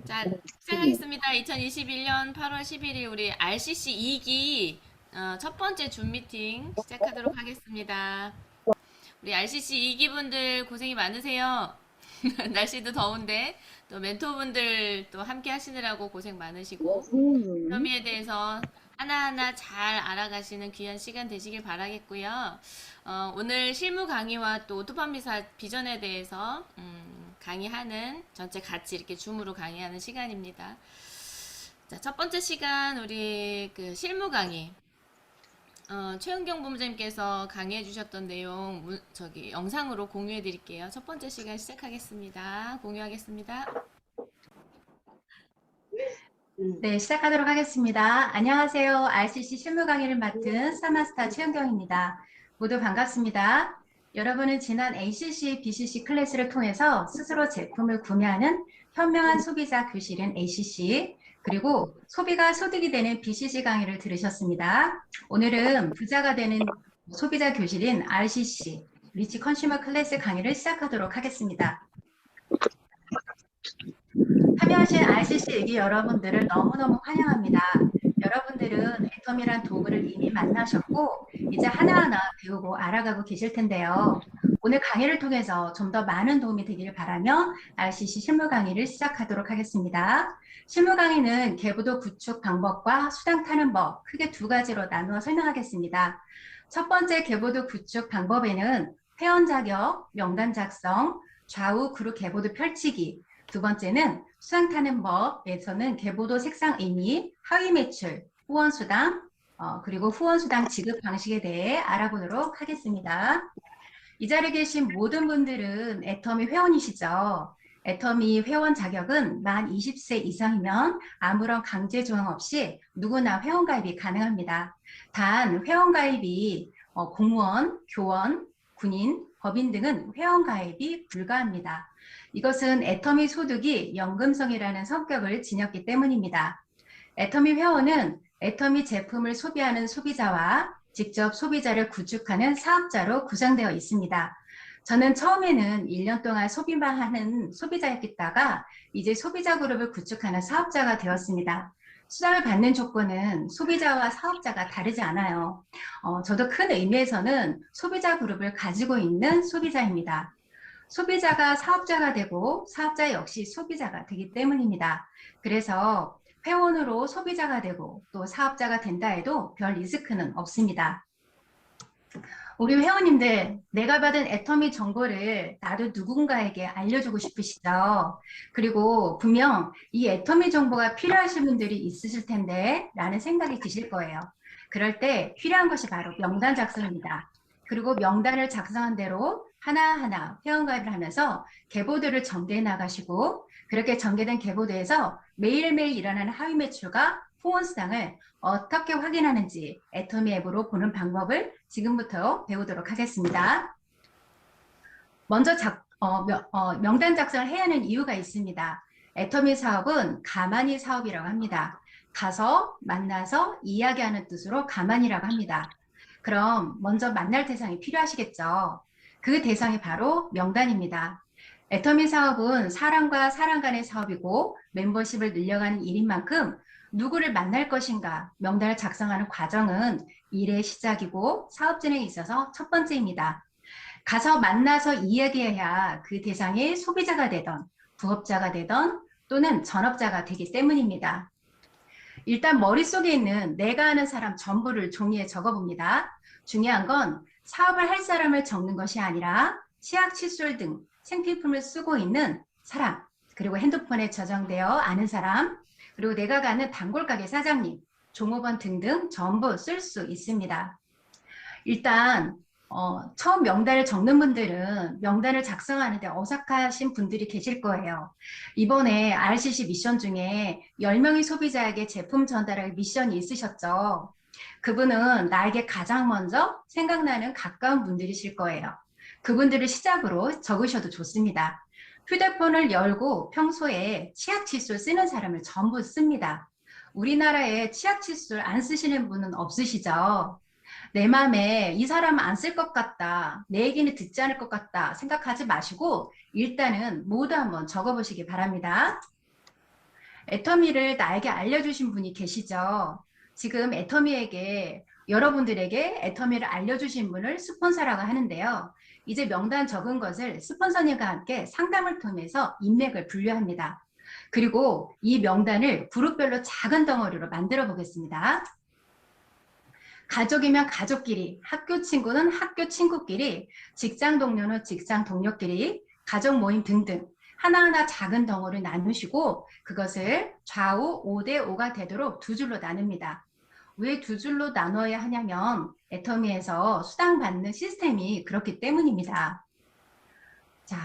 자, 시작하겠습니다. 2021년 8월 11일 우리 RCC 2기 첫 번째 줌 미팅 시작하도록 하겠습니다. 우리 RCC 2기 분들 고생이 많으세요. 날씨도 더운데 또 멘토분들 또 함께 하시느라고 고생 많으시고 표미에 대해서 하나하나 잘 알아가시는 귀한 시간 되시길 바라겠고요. 오늘 실무 강의와 또 오토팜미사 비전에 대해서 강의하는 전체 같이 이렇게 줌으로 강의하는 시간입니다. 자, 첫 번째 시간 우리 그 실무 강의. 최은경 본부장님께서 강의해 주셨던 내용 저기 영상으로 공유해 드릴게요. 첫 번째 시간 시작하겠습니다. 공유하겠습니다. 네, 시작하도록 하겠습니다. 안녕하세요. RCC 실무 강의를 맡은 스타마스터 최은경입니다. 모두 반갑습니다. 여러분은 지난 ACC, BCC 클래스를 통해서 스스로 제품을 구매하는 현명한 소비자 교실인 ACC, 그리고 소비가 소득이 되는 BCC 강의를 들으셨습니다. 오늘은 부자가 되는 소비자 교실인 RCC, 리치 컨슈머 클래스 강의를 시작하도록 하겠습니다. 참여하신 RCC 얘기 여러분들을 너무너무 환영합니다. 여러분들은 애텀이란 도구를 이미 만나셨고 이제 하나하나 배우고 알아가고 계실 텐데요. 오늘 강의를 통해서 좀 더 많은 도움이 되기를 바라며 RCC 실무 강의를 시작하도록 하겠습니다. 실무 강의는 계부도 구축 방법과 수당 타는 법 크게 두 가지로 나누어 설명하겠습니다. 첫 번째 계보도 구축 방법에는 회원 자격, 명단 작성, 좌우 그룹 계보도 펼치기, 두 번째는 수당 타는 법에서는 계보도 색상 의미, 하위 매출, 후원수당, 그리고 후원수당 지급 방식에 대해 알아보도록 하겠습니다. 이 자리에 계신 모든 분들은 애터미 회원이시죠? 애터미 회원 자격은 만 20세 이상이면 아무런 강제 조항 없이 누구나 회원 가입이 가능합니다. 단 회원 가입이 공무원, 교원, 군인, 법인 등은 회원 가입이 불가합니다. 이것은 애터미 소득이 연금성이라는 성격을 지녔기 때문입니다. 애터미 회원은 애터미 제품을 소비하는 소비자와 직접 소비자를 구축하는 사업자로 구성되어 있습니다. 저는 처음에는 1년 동안 소비만 하는 소비자였다가 이제 소비자 그룹을 구축하는 사업자가 되었습니다. 수당을 받는 조건은 소비자와 사업자가 다르지 않아요. 저도 큰 의미에서는 소비자 그룹을 가지고 있는 소비자입니다. 소비자가 사업자가 되고 사업자 역시 소비자가 되기 때문입니다. 그래서 회원으로 소비자가 되고 또 사업자가 된다 해도 별 리스크는 없습니다. 우리 회원님들, 내가 받은 애터미 정보를 나도 누군가에게 알려주고 싶으시죠? 그리고 분명 이 애터미 정보가 필요하신 분들이 있으실 텐데 라는 생각이 드실 거예요. 그럴 때 필요한 것이 바로 명단 작성입니다. 그리고 명단을 작성한 대로 하나하나 회원가입을 하면서 계보도를 전개해 나가시고 그렇게 전개된 계보도에서 매일매일 일어나는 하위 매출과 후원수당을 어떻게 확인하는지 애터미 앱으로 보는 방법을 지금부터 배우도록 하겠습니다. 먼저 명단 작성을 해야 하는 이유가 있습니다. 애터미 사업은 가만히 사업이라고 합니다. 가서 만나서 이야기하는 뜻으로 가만히라고 합니다. 그럼 먼저 만날 대상이 필요하시겠죠. 그 대상이 바로 명단입니다. 애터미 사업은 사람과 사람 간의 사업이고 멤버십을 늘려가는 일인 만큼 누구를 만날 것인가 명단을 작성하는 과정은 일의 시작이고 사업 진행에 있어서 첫 번째입니다. 가서 만나서 이야기해야 그 대상이 소비자가 되던 부업자가 되던 또는 전업자가 되기 때문입니다. 일단 머릿속에 있는 내가 아는 사람 전부를 종이에 적어봅니다. 중요한 건 사업을 할 사람을 적는 것이 아니라 치약, 칫솔 등 생필품을 쓰고 있는 사람, 그리고 핸드폰에 저장되어 아는 사람, 그리고 내가 가는 단골 가게 사장님, 종업원 등등 전부 쓸 수 있습니다. 일단 처음 명단을 적는 분들은 명단을 작성하는데 어색하신 분들이 계실 거예요. 이번에 RCC 미션 중에 10명의 소비자에게 제품 전달할 미션이 있으셨죠. 그분은 나에게 가장 먼저 생각나는 가까운 분들이실 거예요. 그분들을 시작으로 적으셔도 좋습니다. 휴대폰을 열고 평소에 치약 칫솔 쓰는 사람을 전부 씁니다. 우리나라에 치약 칫솔 안 쓰시는 분은 없으시죠? 내 마음에 이 사람은 안 쓸 것 같다, 내 얘기는 듣지 않을 것 같다 생각하지 마시고 일단은 모두 한번 적어보시기 바랍니다. 애터미를 나에게 알려주신 분이 계시죠? 지금 여러분들에게 애터미를 알려주신 분을 스폰서라고 하는데요. 이제 명단 적은 것을 스폰서님과 함께 상담을 통해서 인맥을 분류합니다. 그리고 이 명단을 그룹별로 작은 덩어리로 만들어 보겠습니다. 가족이면 가족끼리, 학교 친구는 학교 친구끼리, 직장 동료는 직장 동료끼리, 가족 모임 등등 하나하나 작은 덩어리 나누시고 그것을 좌우 5대5가 되도록 두 줄로 나눕니다. 왜 두 줄로 나눠야 하냐면 애터미에서 수당받는 시스템이 그렇기 때문입니다. 자,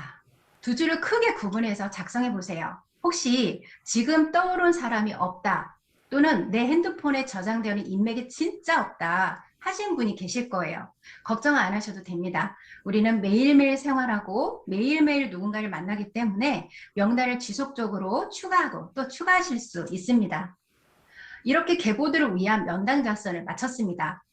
두 줄을 크게 구분해서 작성해 보세요. 혹시 지금 떠오른 사람이 없다 또는 내 핸드폰에 저장되어 있는 인맥이 진짜 없다 하신 분이 계실 거예요. 걱정 안 하셔도 됩니다. 우리는 매일매일 생활하고 매일매일 누군가를 만나기 때문에 명단을 지속적으로 추가하고 또 추가하실 수 있습니다. 이렇게 계보들을 위한 명단 작성을 마쳤습니다.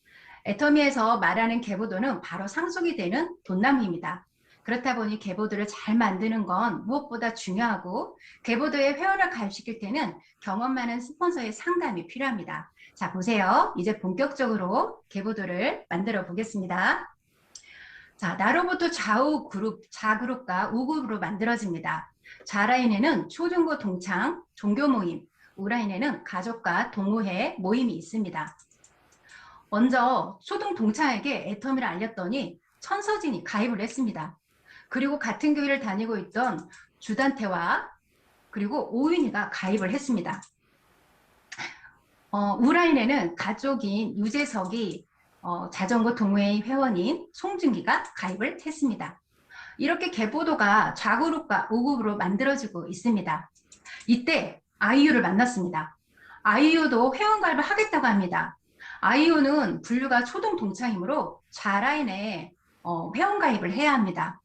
애터미에서 말하는 계보도는 바로 상속이 되는 돈나무입니다. 그렇다 보니 계보도를 잘 만드는 건 무엇보다 중요하고 계보도에 회원을 가입시킬 때는 경험 많은 스폰서의 상담이 필요합니다. 자, 보세요. 이제 본격적으로 계보도를 만들어 보겠습니다. 자, 나로부터 좌우 그룹, 좌그룹과 우그룹으로 만들어집니다. 좌라인에는 초중고 동창, 종교 모임, 우라인에는 가족과 동호회 모임이 있습니다. 먼저 초등 동창에게 애터미를 알렸더니 천서진이 가입을 했습니다. 그리고 같은 교회를 다니고 있던 주단태와 그리고 오윤희가 가입을 했습니다. 우라인에는 가족인 유재석이 자전거 동호회 회원인 송준기가 가입을 했습니다. 이렇게 계보도가 좌그룹과 우그룹으로 만들어지고 있습니다. 이때 아이유를 만났습니다. 아이유도 회원가입을 하겠다고 합니다. 아이유는 분류가 초등 동창이므로 좌라인에 회원가입을 해야 합니다.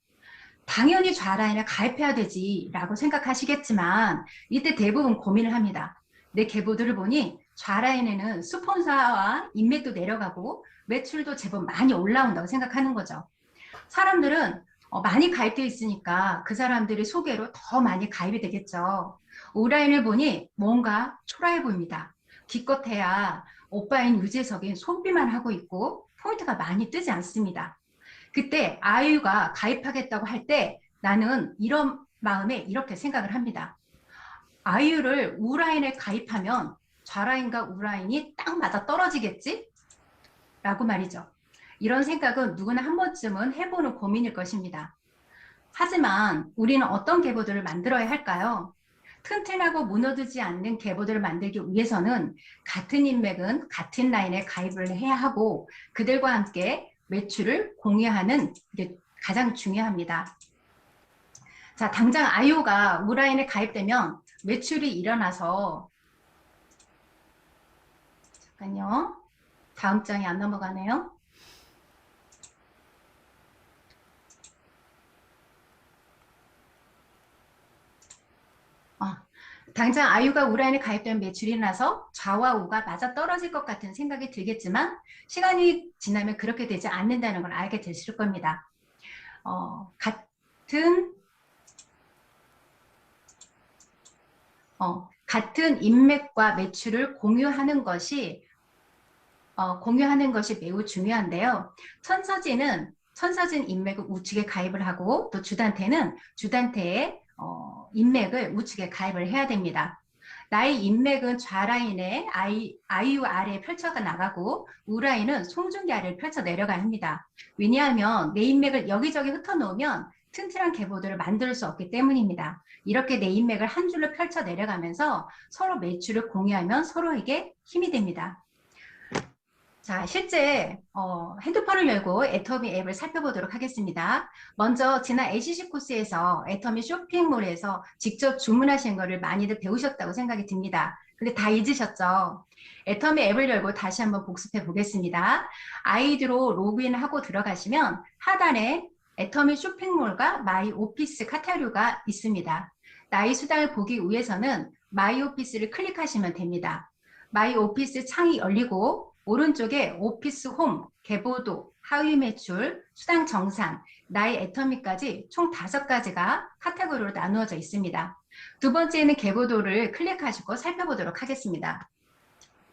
당연히 좌라인에 가입해야 되지라고 생각하시겠지만 이때 대부분 고민을 합니다. 내 계보들을 보니 좌라인에는 스폰서와 인맥도 내려가고 매출도 제법 많이 올라온다고 생각하는 거죠. 사람들은 많이 가입되어 있으니까 그 사람들의 소개로 더 많이 가입이 되겠죠. 우라인을 보니 뭔가 초라해 보입니다. 기껏해야 오빠인 유재석이 소비만 하고 있고 포인트가 많이 뜨지 않습니다. 그때 아이유가 가입하겠다고 할 때 나는 이런 마음에 이렇게 생각을 합니다. 아이유를 우라인에 가입하면 좌라인과 우라인이 딱 맞아 떨어지겠지? 라고 말이죠. 이런 생각은 누구나 한 번쯤은 해보는 고민일 것입니다. 하지만 우리는 어떤 계보들을 만들어야 할까요? 튼튼하고 무너지지 않는 계보들을 만들기 위해서는 같은 인맥은 같은 라인에 가입을 해야 하고 그들과 함께 매출을 공유하는 게 가장 중요합니다. 자, 당장 아이유가 우라인에 가입되면 매출이 일어나서 잠깐요. 다음 장이 안 넘어가네요. 당장 아이유가 우라인에 가입되면 매출이 일어나서 좌와 우가 맞아 떨어질 것 같은 생각이 들겠지만 시간이 지나면 그렇게 되지 않는다는 걸 알게 되실 겁니다. 같은 인맥과 매출을 공유하는 것이 매우 중요한데요. 천서진 인맥을 우측에 가입을 하고 또 주단태는 주단태의 인맥을 우측에 가입을 해야 됩니다. 나의 인맥은 좌라인에 아이유 아래에 펼쳐가 나가고 우라인은 송중기 아래를 펼쳐 내려가야 합니다. 왜냐하면 내 인맥을 여기저기 흩어놓으면 튼튼한 계보들을 만들 수 없기 때문입니다. 이렇게 내 인맥을 한 줄로 펼쳐 내려가면서 서로 매출을 공유하면 서로에게 힘이 됩니다. 자, 실제 핸드폰을 열고 애터미 앱을 살펴보도록 하겠습니다. 먼저 지난 ACC 코스에서 애터미 쇼핑몰에서 직접 주문하신 거를 많이들 배우셨다고 생각이 듭니다. 근데 다 잊으셨죠? 애터미 앱을 열고 다시 한번 복습해 보겠습니다. 아이디로 로그인하고 들어가시면 하단에 애터미 쇼핑몰과 마이 오피스 카테고리가 있습니다. 나의 수당을 보기 위해서는 마이 오피스를 클릭하시면 됩니다. 마이 오피스 창이 열리고 오른쪽에 오피스 홈, 계보도, 하위 매출, 수당 정산, 나의 애터미까지 총 5가지가 카테고리로 나누어져 있습니다. 두 번째는 계보도를 클릭하시고 살펴보도록 하겠습니다.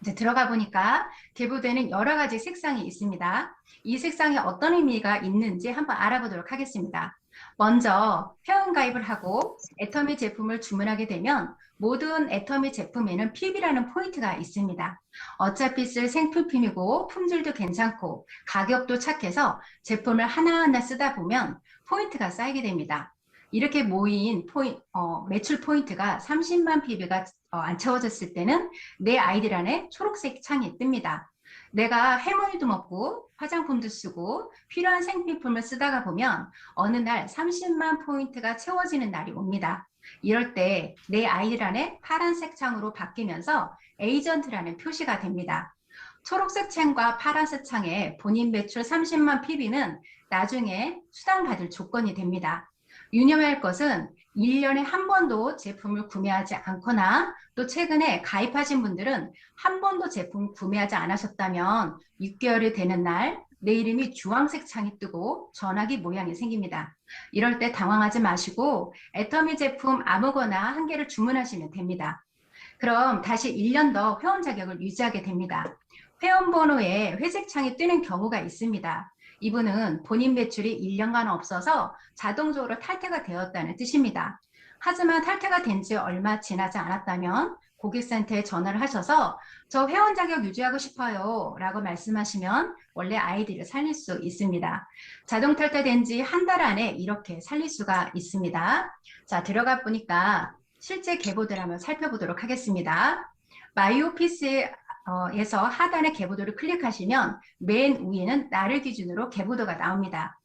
이제 들어가 보니까 계보도에는 여러 가지 색상이 있습니다. 이 색상에 어떤 의미가 있는지 한번 알아보도록 하겠습니다. 먼저 회원가입을 하고 애터미 제품을 주문하게 되면 모든 애터미 제품에는 PB라는 포인트가 있습니다. 어차피 쓸 생필품이고 품질도 괜찮고 가격도 착해서 제품을 하나하나 쓰다 보면 포인트가 쌓이게 됩니다. 이렇게 모인 매출 포인트가 30만 PB가 안 채워졌을 때는 내 아이디란에 초록색 창이 뜹니다. 내가 해물도 먹고 화장품도 쓰고 필요한 생필품을 쓰다가 보면 어느 날 30만 포인트가 채워지는 날이 옵니다. 이럴 때 내 아이디란에 파란색 창으로 바뀌면서 에이전트라는 표시가 됩니다. 초록색 창과 파란색 창에 본인 매출 30만 PB는 나중에 수당받을 조건이 됩니다. 유념할 것은 1년에 한 번도 제품을 구매하지 않거나 또 최근에 가입하신 분들은 한 번도 제품 구매하지 않으셨다면 6개월이 되는 날 내 이름이 주황색 창이 뜨고 전화기 모양이 생깁니다. 이럴 때 당황하지 마시고 애터미 제품 아무거나 한 개를 주문하시면 됩니다. 그럼 다시 1년 더 회원 자격을 유지하게 됩니다. 회원 번호에 회색 창이 뜨는 경우가 있습니다. 이분은 본인 매출이 1년간 없어서 자동적으로 탈퇴가 되었다는 뜻입니다. 하지만 탈퇴가 된 지 얼마 지나지 않았다면 고객센터에 전화를 하셔서 저 회원 자격 유지하고 싶어요 라고 말씀하시면 원래 아이디를 살릴 수 있습니다. 자동 탈퇴된 지 한 달 안에 이렇게 살릴 수가 있습니다. 자, 들어가 보니까 실제 계보들 한번 살펴보도록 하겠습니다. 마이오피스에서 하단의 계보도를 클릭하시면 맨 위에는 나를 기준으로 계보도가 나옵니다.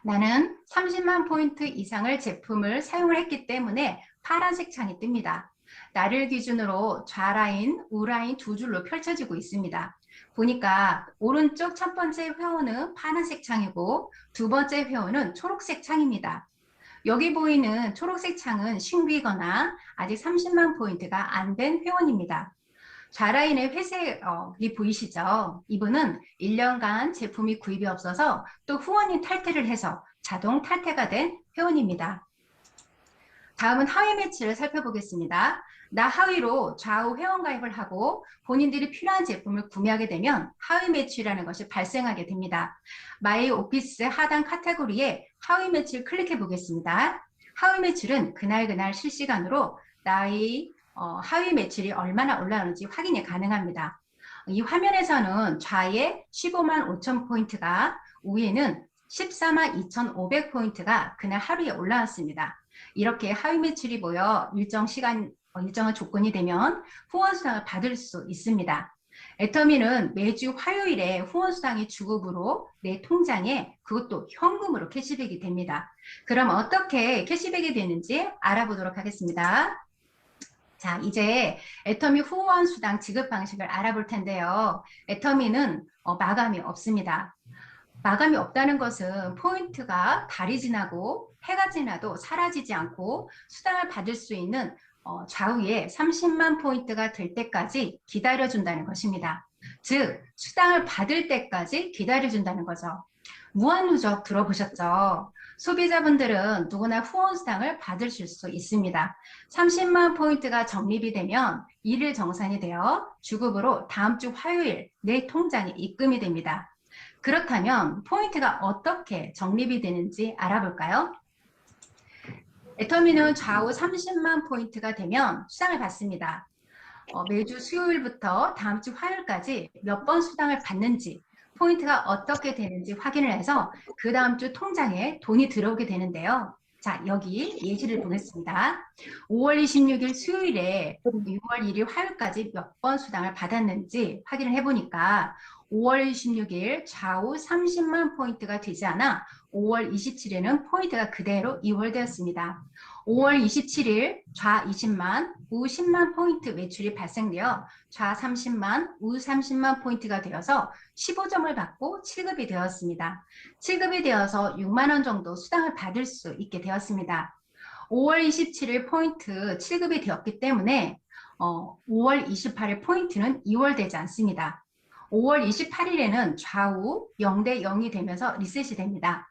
나는 30만 포인트 이상을 제품을 사용을 했기 때문에 파란색 창이 뜹니다. 나를 기준으로 좌라인, 우라인 두 줄로 펼쳐지고 있습니다. 보니까 오른쪽 첫 번째 회원은 파란색 창이고 두 번째 회원은 초록색 창입니다. 여기 보이는 초록색 창은 신규이거나 아직 30만 포인트가 안 된 회원입니다. 좌라인의 회색이 보이시죠? 이분은 1년간 제품이 구입이 없어서 또 후원인 탈퇴를 해서 자동 탈퇴가 된 회원입니다. 다음은 하위 매치를 살펴보겠습니다. 나 하위로 좌우 회원 가입을 하고 본인들이 필요한 제품을 구매하게 되면 하위 매출이라는 것이 발생하게 됩니다. 마이 오피스 하단 카테고리에 하위 매출 클릭해 보겠습니다. 하위 매출은 그날 실시간으로 나의 하위 매출이 얼마나 올라오는지 확인이 가능합니다. 이 화면에서는 좌에 15만 5천 포인트가 우에는 14만 2,500 포인트가 그날 하루에 올라왔습니다. 이렇게 하위 매출이 모여 일정한 조건이 되면 후원수당을 받을 수 있습니다. 애터미는 매주 화요일에 후원수당이 주급으로 내 통장에 그것도 현금으로 캐시백이 됩니다. 그럼 어떻게 캐시백이 되는지 알아보도록 하겠습니다. 자, 이제 애터미 후원수당 지급 방식을 알아볼 텐데요. 애터미는 마감이 없습니다. 마감이 없다는 것은 포인트가 달이 지나고 해가 지나도 사라지지 않고 수당을 받을 수 있는 좌우에 30만 포인트가 될 때까지 기다려준다는 것입니다. 즉, 수당을 받을 때까지 기다려준다는 거죠. 무한누적 들어보셨죠? 소비자분들은 누구나 후원수당을 받으실 수 있습니다. 30만 포인트가 적립이 되면 1일 정산이 되어 주급으로 다음 주 화요일 내 통장에 입금이 됩니다. 그렇다면 포인트가 어떻게 적립이 되는지 알아볼까요? 애터미는 좌우 30만 포인트가 되면 수당을 받습니다. 매주 수요일부터 다음 주 화요일까지 몇 번 수당을 받는지 포인트가 어떻게 되는지 확인을 해서 그 다음 주 통장에 돈이 들어오게 되는데요. 자, 여기 예시를 보겠습니다. 5월 26일 수요일에 6월 1일 화요일까지 몇 번 수당을 받았는지 확인을 해보니까 5월 26일 좌우 30만 포인트가 되지 않아 5월 27일에는 포인트가 그대로 이월되었습니다. 5월 27일 좌 20만, 우 10만 포인트 매출이 발생되어 좌 30만, 우 30만 포인트가 되어서 15점을 받고 7급이 되었습니다. 7급이 되어서 6만 원 정도 수당을 받을 수 있게 되었습니다. 5월 27일 포인트 7급이 되었기 때문에 5월 28일 포인트는 이월되지 않습니다. 5월 28일에는 좌우 0대 0이 되면서 리셋이 됩니다.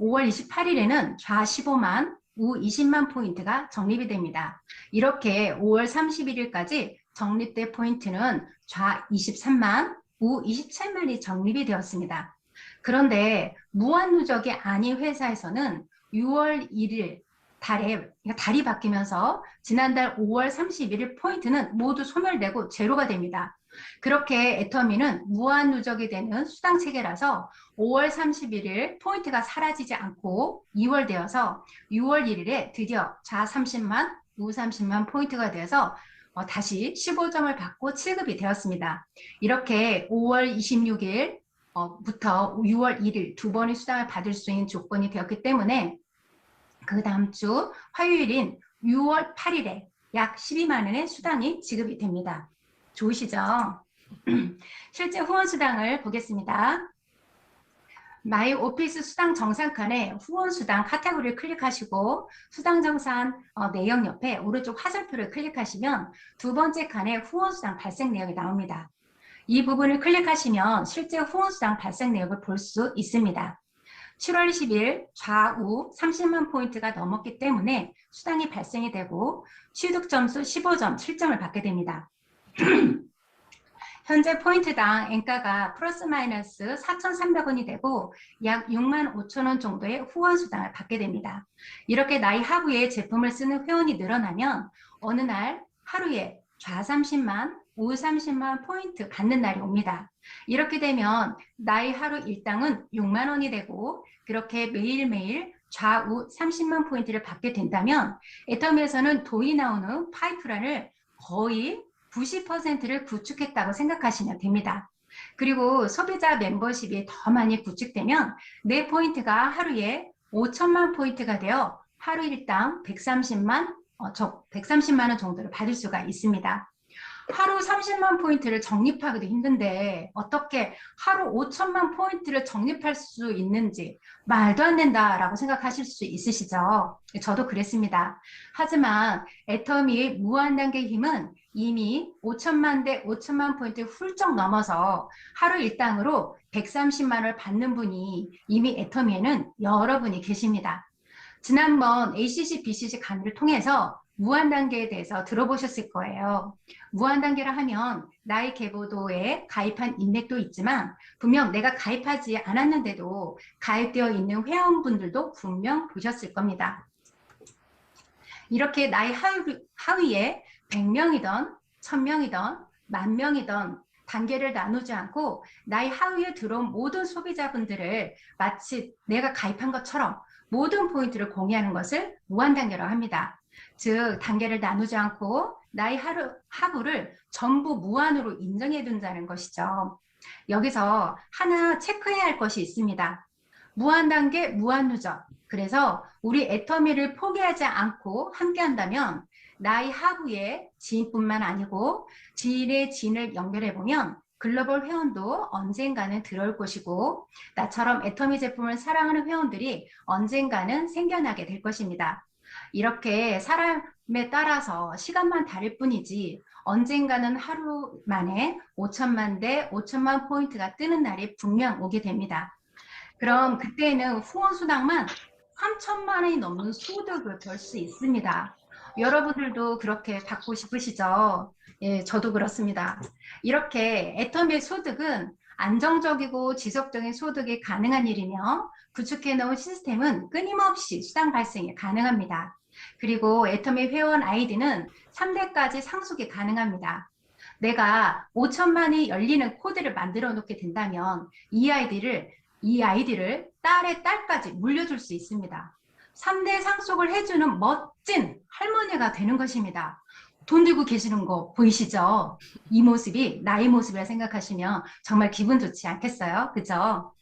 5월 28일에는 좌 15만, 우 20만 포인트가 적립이 됩니다. 이렇게 5월 31일까지 적립된 포인트는 좌 23만, 우 27만이 적립이 되었습니다. 그런데 무한누적이 아닌 회사에서는 6월 1일 그러니까 달이 바뀌면서 지난달 5월 31일 포인트는 모두 소멸되고 제로가 됩니다. 그렇게 애터미는 무한누적이 되는 수당 체계라서 5월 31일 포인트가 사라지지 않고 2월 되어서 6월 1일에 드디어 좌 30만, 우 30만 포인트가 되어서 다시 15점을 받고 취급이 되었습니다. 이렇게 5월 26일 부터 6월 1일 두 번의 수당을 받을 수 있는 조건이 되었기 때문에 그 다음 주 화요일인 6월 8일에 약 12만 원의 수당이 지급이 됩니다. 좋으시죠? 실제 후원 수당을 보겠습니다. 마이 오피스 수당 정상칸에 후원 수당 카테고리를 클릭하시고 수당 정산 내역 옆에 오른쪽 화살표를 클릭하시면 두 번째 칸에 후원 수당 발생 내역이 나옵니다. 이 부분을 클릭하시면 실제 후원 수당 발생 내역을 볼 수 있습니다. 7월 10일 좌우 30만 포인트가 넘었기 때문에 수당이 발생이 되고 취득 점수 15점, 7점을 받게 됩니다. 현재 포인트당 엔가가 플러스 마이너스 4,300원이 되고 약 6만 5천 원 정도의 후원 수당을 받게 됩니다. 이렇게 나이 하부에 제품을 쓰는 회원이 늘어나면 어느 날 하루에 좌 30만, 우 30만 포인트 받는 날이 옵니다. 이렇게 되면 나이 하루 일당은 6만 원이 되고 그렇게 매일매일 좌우 30만 포인트를 받게 된다면 애터미에서는 돈이 나오는 파이프라인을 거의 90%를 구축했다고 생각하시면 됩니다. 그리고 소비자 멤버십이 더 많이 구축되면 내 포인트가 하루에 5천만 포인트가 되어 하루 일당 130만 원 정도를 받을 수가 있습니다. 하루 30만 포인트를 적립하기도 힘든데 어떻게 하루 5천만 포인트를 적립할 수 있는지 말도 안 된다라고 생각하실 수 있으시죠? 저도 그랬습니다. 하지만 애터미의 무한단계 힘은 이미 5천만 대 5천만 포인트 훌쩍 넘어서 하루 일당으로 130만 원을 받는 분이 이미 애터미에는 여러분이 계십니다. 지난번 ACC, BCC 강의를 통해서 무한단계에 대해서 들어보셨을 거예요. 무한단계라 하면 나의 계보도에 가입한 인맥도 있지만 분명 내가 가입하지 않았는데도 가입되어 있는 회원분들도 분명 보셨을 겁니다. 이렇게 나의 하위에 100명이던 1000명이던 10,000명이던 단계를 나누지 않고 나의 하위에 들어온 모든 소비자분들을 마치 내가 가입한 것처럼 모든 포인트를 공유하는 것을 무한단계라고 합니다. 즉 단계를 나누지 않고 나의 하부를 전부 무한으로 인정해 둔다는 것이죠. 여기서 하나 체크해야 할 것이 있습니다. 무한단계, 무한누적. 그래서 우리 애터미를 포기하지 않고 함께 한다면 나의 하부의 지인뿐만 아니고 지인의 지인을 연결해 보면 글로벌 회원도 언젠가는 들어올 것이고 나처럼 애터미 제품을 사랑하는 회원들이 언젠가는 생겨나게 될 것입니다. 이렇게 사람에 따라서 시간만 다를 뿐이지 언젠가는 하루 만에 5천만 대 5천만 포인트가 뜨는 날이 분명 오게 됩니다. 그럼 그때는 후원 수당만 3천만 원이 넘는 소득을 벌 수 있습니다. 여러분들도 그렇게 받고 싶으시죠? 예, 저도 그렇습니다. 이렇게 애터미의 소득은 안정적이고 지속적인 소득이 가능한 일이며 구축해 놓은 시스템은 끊임없이 수당 발생이 가능합니다. 그리고 애터미 회원 아이디는 3대까지 상속이 가능합니다. 내가 5천만이 열리는 코드를 만들어 놓게 된다면 이 아이디를 딸의 딸까지 물려줄 수 있습니다. 3대 상속을 해주는 멋진 할머니가 되는 것입니다. 돈 들고 계시는 거 보이시죠? 이 모습이 나의 모습이라 생각하시면 정말 기분 좋지 않겠어요? 그죠?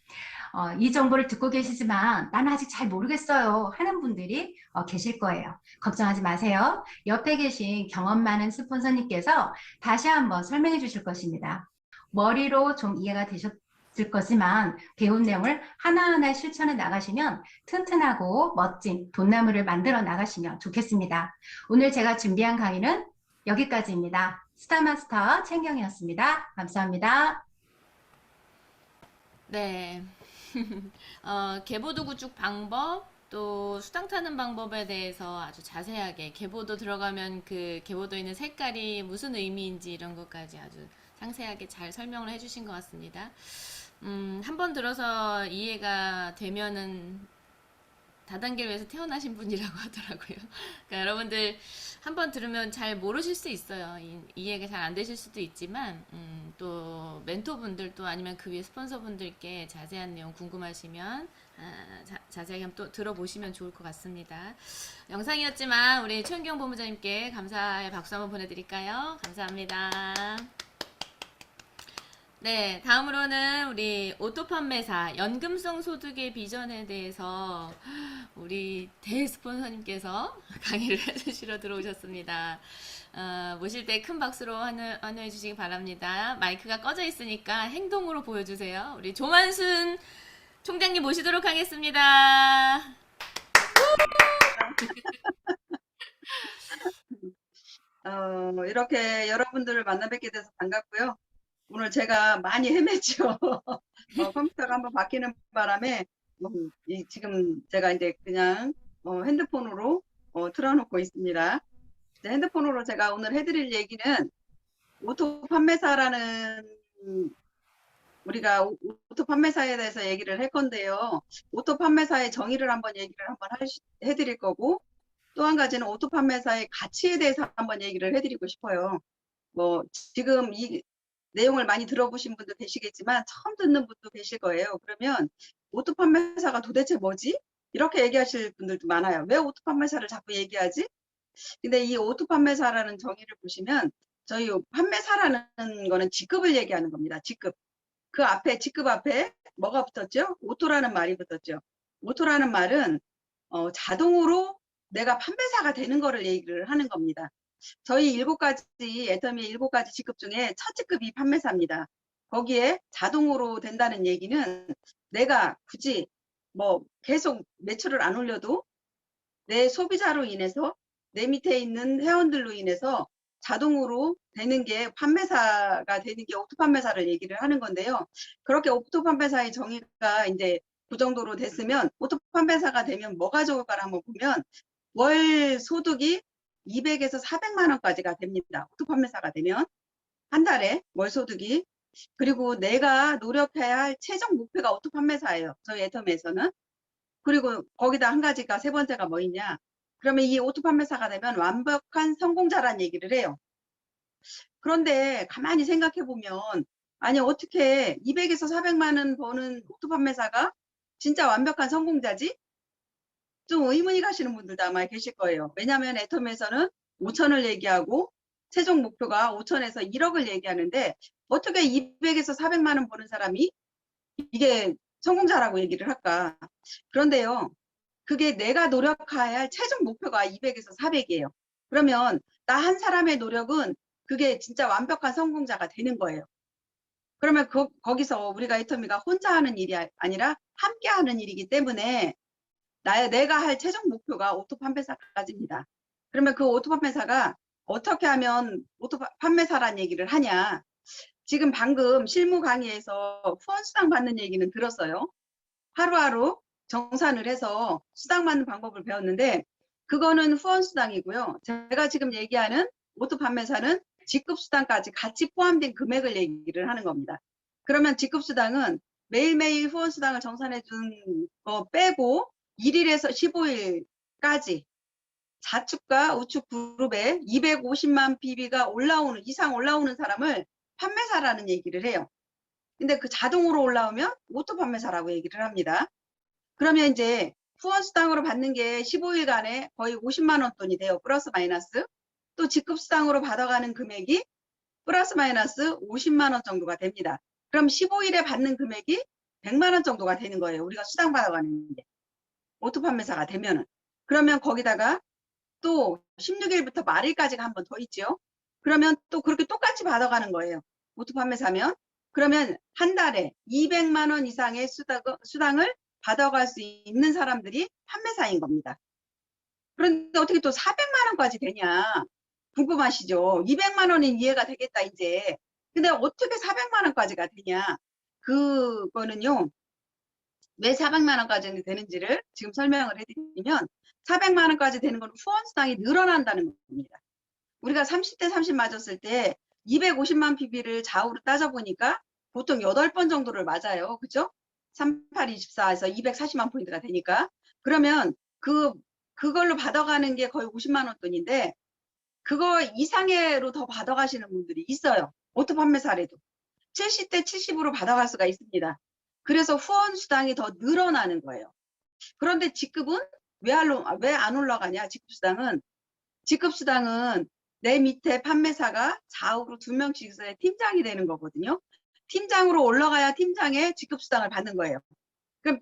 이 정보를 듣고 계시지만 나는 아직 잘 모르겠어요 하는 분들이 계실 거예요. 걱정하지 마세요. 옆에 계신 경험 많은 스폰서님께서 다시 한번 설명해 주실 것입니다. 머리로 좀 이해가 되셨을 거지만 배운 내용을 하나하나 실천해 나가시면 튼튼하고 멋진 돈나무를 만들어 나가시면 좋겠습니다. 오늘 제가 준비한 강의는 여기까지입니다. 스타마스터 최경이었습니다. 감사합니다. 네. 계보도 구축 방법, 또 수당 타는 방법에 대해서 아주 자세하게 계보도 들어가면 그 계보도 있는 색깔이 무슨 의미인지 이런 것까지 아주 상세하게 잘 설명을 해주신 것 같습니다. 한 번 들어서 이해가 되면은 다단계를 위해서 태어나신 분이라고 하더라고요. 그러니까 여러분들 한번 들으면 잘 모르실 수 있어요. 이해가 잘 안 되실 수도 있지만 또 멘토분들 또 아니면 그 위에 스폰서분들께 자세한 내용 궁금하시면 자세하게 한번 또 들어보시면 좋을 것 같습니다. 영상이었지만 우리 최은경 본부장님께 감사의 박수 한번 보내드릴까요? 감사합니다. 네, 다음으로는 우리 오토 판매사 연금성 소득의 비전에 대해서 우리 대스폰서님께서 강의를 해주시러 들어오셨습니다. 모실 때 큰 박수로 환호해 주시기 바랍니다. 마이크가 꺼져 있으니까 행동으로 보여주세요. 우리 조만순 총장님 모시도록 하겠습니다. 이렇게 여러분들을 만나 뵙게 돼서 반갑고요. 오늘 제가 많이 헤맸죠. 컴퓨터가 한번 바뀌는 바람에 지금 제가 이제 그냥 핸드폰으로 틀어놓고 있습니다. 핸드폰으로 제가 오늘 해드릴 얘기는 오토 판매사라는 우리가 오토 판매사에 대해서 얘기를 할 건데요. 오토 판매사의 정의를 한번 얘기를 한번 해드릴 거고, 또 한 가지는 오토 판매사의 가치에 대해서 한번 얘기를 해드리고 싶어요. 지금 이 내용을 많이 들어보신 분도 계시겠지만 처음 듣는 분도 계실 거예요. 그러면 오토 판매사가 도대체 뭐지? 이렇게 얘기하실 분들도 많아요. 왜 오토 판매사를 자꾸 얘기하지? 근데 이 오토 판매사라는 정의를 보시면 저희 판매사라는 거는 직급을 얘기하는 겁니다. 직급. 그 앞에 직급 앞에 뭐가 붙었죠? 오토라는 말이 붙었죠. 오토라는 말은 자동으로 내가 판매사가 되는 거를 얘기를 하는 겁니다. 저희 7가지 애터미의 7가지 직급 중에 첫 직급이 판매사입니다. 거기에 자동으로 된다는 얘기는 내가 굳이 계속 매출을 안 올려도 내 소비자로 인해서 내 밑에 있는 회원들로 인해서 자동으로 되는 게 판매사가 되는 게 오토 판매사를 얘기를 하는 건데요. 그렇게 오토 판매사의 정의가 이제 그 정도로 됐으면 오토 판매사가 되면 뭐가 좋을까를 한번 보면 월 소득이 200에서 400만 원까지가 됩니다. 오토 판매사가 되면 한 달에 월 소득이. 그리고 내가 노력해야 할 최종 목표가 오토 판매사예요. 저희 애터미에서는. 그리고 거기다 한 가지가 세 번째가 뭐 있냐? 그러면 이 오토 판매사가 되면 완벽한 성공자란 얘기를 해요. 그런데 가만히 생각해 보면 아니 어떻게 200에서 400만 원 버는 오토 판매사가 진짜 완벽한 성공자지? 좀 의문이 가시는 분들도 아마 계실 거예요. 왜냐하면 애터미에서는 5천을 얘기하고 최종 목표가 5천에서 1억을 얘기하는데 어떻게 200에서 400만 원 버는 사람이 이게 성공자라고 얘기를 할까? 그런데요. 그게 내가 노력해야 할 최종 목표가 200에서 400이에요. 그러면 나 한 사람의 노력은 그게 진짜 완벽한 성공자가 되는 거예요. 그러면 거기서 우리가 애터미가 혼자 하는 일이 아니라 함께 하는 일이기 때문에 내가 할 최종 목표가 오토 판매사까지입니다. 그러면 그 오토 판매사가 어떻게 하면 오토 판매사란 얘기를 하냐. 지금 방금 실무 강의에서 후원 수당 받는 얘기는 들었어요. 하루하루 정산을 해서 수당 받는 방법을 배웠는데 그거는 후원 수당이고요. 제가 지금 얘기하는 오토 판매사는 직급 수당까지 같이 포함된 금액을 얘기를 하는 겁니다. 그러면 직급 수당은 매일매일 후원 수당을 정산해 준 거 빼고 1일에서 15일까지 좌측과 우측 그룹에 250만 PB가 이상 올라오는 사람을 판매사라는 얘기를 해요. 근데 그 자동으로 올라오면 오토 판매사라고 얘기를 합니다. 그러면 이제 후원 수당으로 받는 게 15일간에 거의 50만 원 돈이 돼요. 플러스 마이너스. 또 직급 수당으로 받아가는 금액이 플러스 마이너스 50만 원 정도가 됩니다. 그럼 15일에 받는 금액이 100만 원 정도가 되는 거예요. 우리가 수당 받아가는 게. 오토 판매사가 되면은. 그러면 거기다가 또 16일부터 말일까지가 한 번 더 있죠. 그러면 또 그렇게 똑같이 받아가는 거예요. 오토 판매사면. 그러면 한 달에 200만 원 이상의 수당을 받아갈 수 있는 사람들이 판매사인 겁니다. 그런데 어떻게 또 400만 원까지 되냐 궁금하시죠? 200만 원은 이해가 되겠다 이제. 근데 어떻게 400만 원까지가 되냐? 그거는요. 왜 400만 원까지 되는지를 지금 설명을 해드리면 400만 원까지 되는 건 후원수당이 늘어난다는 겁니다. 우리가 30대 30 맞았을 때 250만 PB를 좌우로 따져보니까 보통 8번 정도를 맞아요. 그죠? 3824에서 240만 포인트가 되니까. 그러면 그걸로 받아가는 게 거의 50만 원 돈인데 그거 이상으로 더 받아가시는 분들이 있어요. 오토 판매사래도. 70대 70으로 받아갈 수가 있습니다. 그래서 후원 수당이 더 늘어나는 거예요. 그런데 직급은 왜 안 올라가냐? 직급수당은 내 밑에 판매사가 좌우로 2명씩 있어야 팀장이 되는 거거든요. 팀장으로 올라가야 팀장의 직급수당을 받는 거예요. 그럼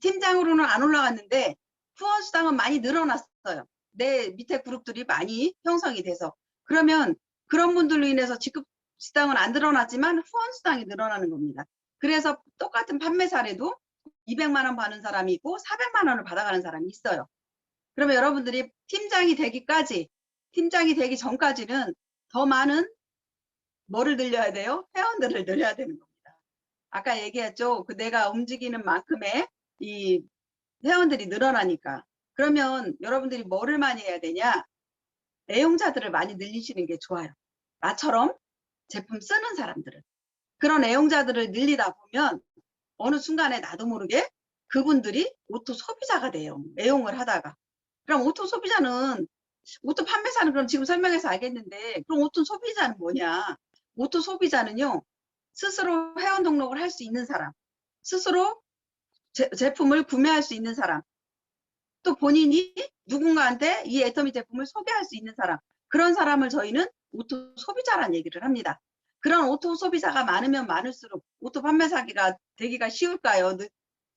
팀장으로는 안 올라갔는데 후원수당은 많이 늘어났어요. 내 밑에 그룹들이 많이 형성이 돼서. 그러면 그런 분들로 인해서 직급수당은 안 늘어났지만 후원수당이 늘어나는 겁니다. 그래서 똑같은 판매사래도 200만 원 받는 사람이 있고 400만 원을 받아가는 사람이 있어요. 그러면 여러분들이 팀장이 되기 전까지는 더 많은 뭐를 늘려야 돼요? 회원들을 늘려야 되는 겁니다. 아까 얘기했죠. 내가 움직이는 만큼의 이 회원들이 늘어나니까. 그러면 여러분들이 뭐를 많이 해야 되냐? 애용자들을 많이 늘리시는 게 좋아요. 나처럼 제품 쓰는 사람들은. 그런 애용자들을 늘리다 보면 어느 순간에 나도 모르게 그분들이 오토 소비자가 돼요. 애용을 하다가. 그럼 오토 소비자는, 오토 판매사는 그럼 지금 설명해서 알겠는데, 그럼 오토 소비자는 뭐냐? 오토 소비자는요, 스스로 회원 등록을 할 수 있는 사람, 스스로 제품을 구매할 수 있는 사람, 또 본인이 누군가한테 이 애터미 제품을 소개할 수 있는 사람, 그런 사람을 저희는 오토 소비자란 얘기를 합니다. 그런 오토 소비자가 많으면 많을수록 오토 판매사기가 되기가 쉬울까요?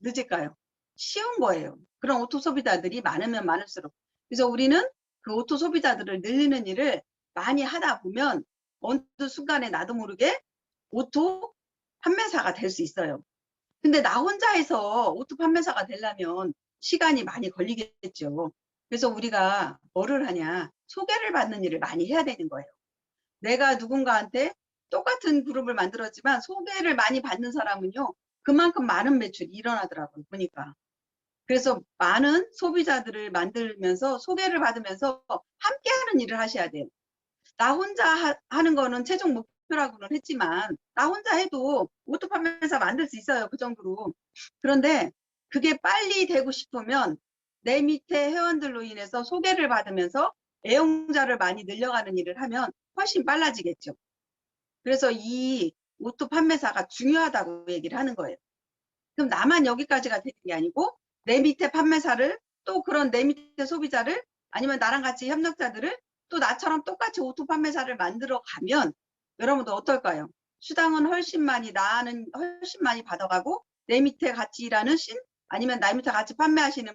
늦을까요? 쉬운 거예요. 그런 오토 소비자들이 많으면 많을수록. 그래서 우리는 그 오토 소비자들을 늘리는 일을 많이 하다 보면 어느 순간에 나도 모르게 오토 판매사가 될 수 있어요. 근데 나 혼자 해서 오토 판매사가 되려면 시간이 많이 걸리겠죠. 그래서 우리가 뭐를 하냐? 소개를 받는 일을 많이 해야 되는 거예요. 내가 누군가한테 똑같은 그룹을 만들었지만 소개를 많이 받는 사람은요, 그만큼 많은 매출이 일어나더라고요, 보니까. 그래서 많은 소비자들을 만들면서 소개를 받으면서 함께 하는 일을 하셔야 돼요. 나 혼자 하는 거는 최종 목표라고는 했지만 나 혼자 해도 오토 판매사 만들 수 있어요, 그 정도로. 그런데 그게 빨리 되고 싶으면 내 밑에 회원들로 인해서 소개를 받으면서 애용자를 많이 늘려가는 일을 하면 훨씬 빨라지겠죠. 그래서 이 오토 판매사가 중요하다고 얘기를 하는 거예요. 그럼 나만 여기까지가 되는 게 아니고 내 밑에 판매사를, 또 그런 내 밑에 소비자를, 아니면 나랑 같이 협력자들을 또 나처럼 똑같이 오토 판매사를 만들어 가면 여러분도 어떨까요? 수당은 훨씬 많이, 나는 훨씬 많이 받아가고 내 밑에 같이 일하는 아니면 나 밑에 같이 판매하시는,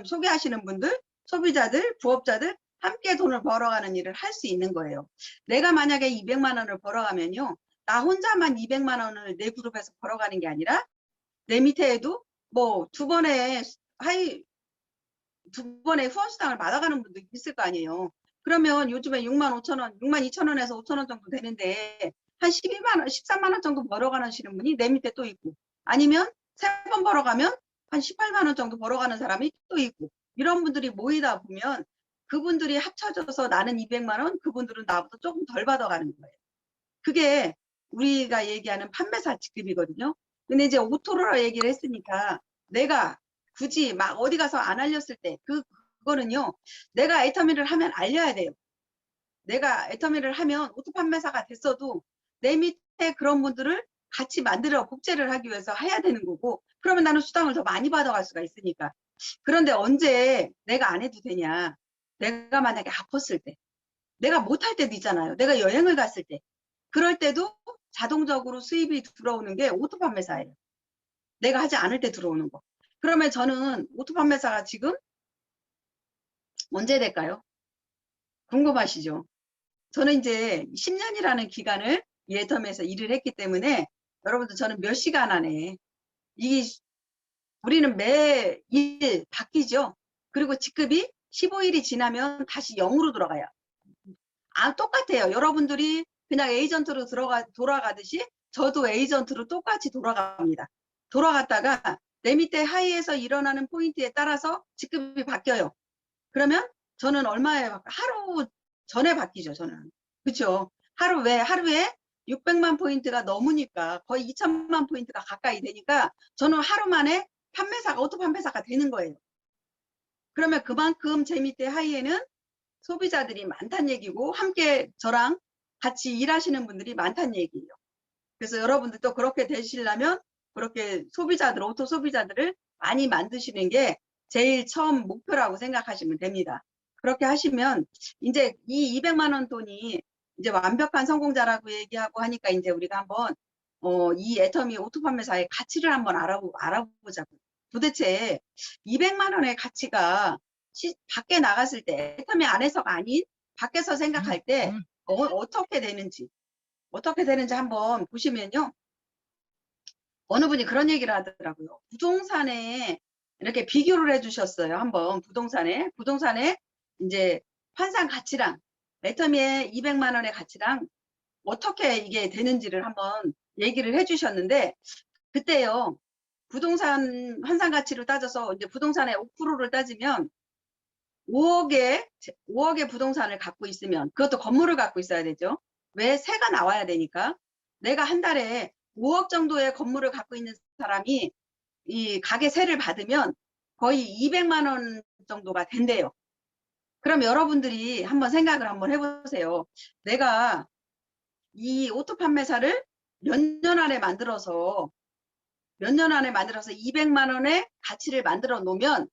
소개하시는 분들, 소비자들, 부업자들 함께 돈을 벌어가는 일을 할 수 있는 거예요. 내가 만약에 200만 원을 벌어가면요, 나 혼자만 200만 원을 내 그룹에서 벌어가는 게 아니라 내 밑에에도 뭐 두 번의 후원수당을 받아가는 분도 있을 거 아니에요. 그러면 요즘에 6만 5천 원, 6만 2천 원에서 5천 원 정도 되는데 한 12만 원, 13만 원 정도 벌어가시는 분이 내 밑에 또 있고, 아니면 3번 벌어가면 한 18만 원 정도 벌어가는 사람이 또 있고, 이런 분들이 모이다 보면 그분들이 합쳐져서 나는 200만 원, 그분들은 나보다 조금 덜 받아가는 거예요. 그게 우리가 얘기하는 판매사 직급이거든요. 근데 이제 오토로 얘기를 했으니까 내가 굳이 막 어디 가서 안 알렸을 때 그거는요, 내가 애터미를 하면 알려야 돼요. 내가 애터미를 하면 오토 판매사가 됐어도 내 밑에 그런 분들을 같이 만들어 복제를 하기 위해서 해야 되는 거고, 그러면 나는 수당을 더 많이 받아갈 수가 있으니까. 그런데 언제 내가 안 해도 되냐? 내가 만약에 아팠을 때, 내가 못할 때도 있잖아요. 내가 여행을 갔을 때, 그럴 때도 자동적으로 수입이 들어오는 게 오토 판매사예요. 내가 하지 않을 때 들어오는 거. 그러면 저는 오토 판매사가 지금 언제 될까요? 궁금하시죠? 저는 이제 10년이라는 기간을 이 애터미에서 일을 했기 때문에 여러분들, 저는 몇 시간 안에 우리는 매일 바뀌죠. 그리고 직급이 15일이 지나면 다시 0으로 들어가요. 똑같아요. 여러분들이 그냥 에이전트로 돌아가듯이 저도 에이전트로 똑같이 돌아갑니다. 돌아갔다가 내 밑에 하이에서 일어나는 포인트에 따라서 직급이 바뀌어요. 그러면 저는 얼마에 하루 전에 바뀌죠, 저는. 그렇죠? 하루에 600만 포인트가 넘으니까 거의 2천만 포인트가 가까이 되니까 저는 하루 만에 오토 판매사가 되는 거예요. 그러면 그만큼 제 밑에 하이에는 소비자들이 많다는 얘기고 함께 저랑 같이 일하시는 분들이 많다는 얘기예요. 그래서 여러분들도 그렇게 되시려면 그렇게 오토 소비자들을 많이 만드시는 게 제일 처음 목표라고 생각하시면 됩니다. 그렇게 하시면 이제 이 200만 원 돈이 이제 완벽한 성공자라고 얘기하고 하니까 이제 우리가 한번 이 애터미 오토 판매사의 가치를 한번 알아보자고요. 도대체 200만 원의 가치가 밖에 나갔을 때 애터미 안에서가 아닌 밖에서 생각할 때 어떻게 되는지 한번 보시면요. 어느 분이 그런 얘기를 하더라고요. 부동산에 이렇게 비교를 해주셨어요. 한번 부동산에 이제 환산 가치랑 애터미의 200만 원의 가치랑 어떻게 이게 되는지를 한번 얘기를 해주셨는데 그때요. 부동산 환산 가치로 따져서 이제 부동산의 5%를 따지면 5억의 부동산을 갖고 있으면 그것도 건물을 갖고 있어야 되죠. 왜? 세가 나와야 되니까. 내가 한 달에 5억 정도의 건물을 갖고 있는 사람이 이 가계세를 받으면 거의 200만 원 정도가 된대요. 그럼 여러분들이 한번 생각을 한번 해보세요. 내가 이 오토 판매사를 몇 년 안에 만들어서 200만 원의 가치를 만들어 놓으면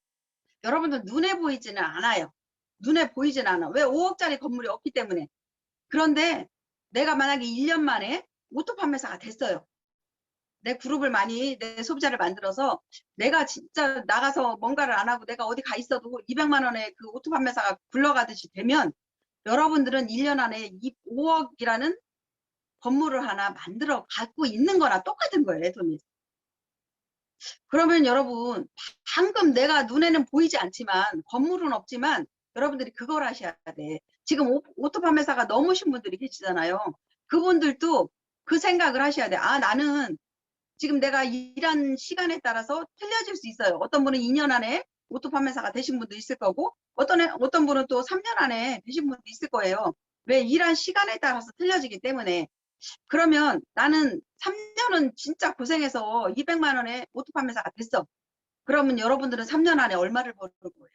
여러분들 눈에 보이지는 않아요. 눈에 보이지는 않아. 왜? 5억짜리 건물이 없기 때문에. 그런데 내가 만약에 1년 만에 오토 판매사가 됐어요. 내 소비자를 만들어서 내가 진짜 나가서 뭔가를 안 하고 내가 어디 가 있어도 200만 원의 그 오토 판매사가 굴러가듯이 되면 여러분들은 1년 안에 5억이라는 건물을 하나 만들어 갖고 있는 거나 똑같은 거예요. 애터미. 그러면 여러분 방금 내가 눈에는 보이지 않지만 건물은 없지만 여러분들이 그걸 하셔야 돼. 지금 오토 판매사가 넘으신 분들이 계시잖아요. 그분들도 그 생각을 하셔야 돼. 아, 나는 지금 내가 일한 시간에 따라서 틀려질 수 있어요. 어떤 분은 2년 안에 오토 판매사가 되신 분도 있을 거고 어떤 분은 또 3년 안에 되신 분도 있을 거예요. 왜? 일한 시간에 따라서 틀려지기 때문에. 그러면 나는 3년은 진짜 고생해서 200만 원에 오토 판매사가 됐어. 그러면 여러분들은 3년 안에 얼마를 버는 거예요?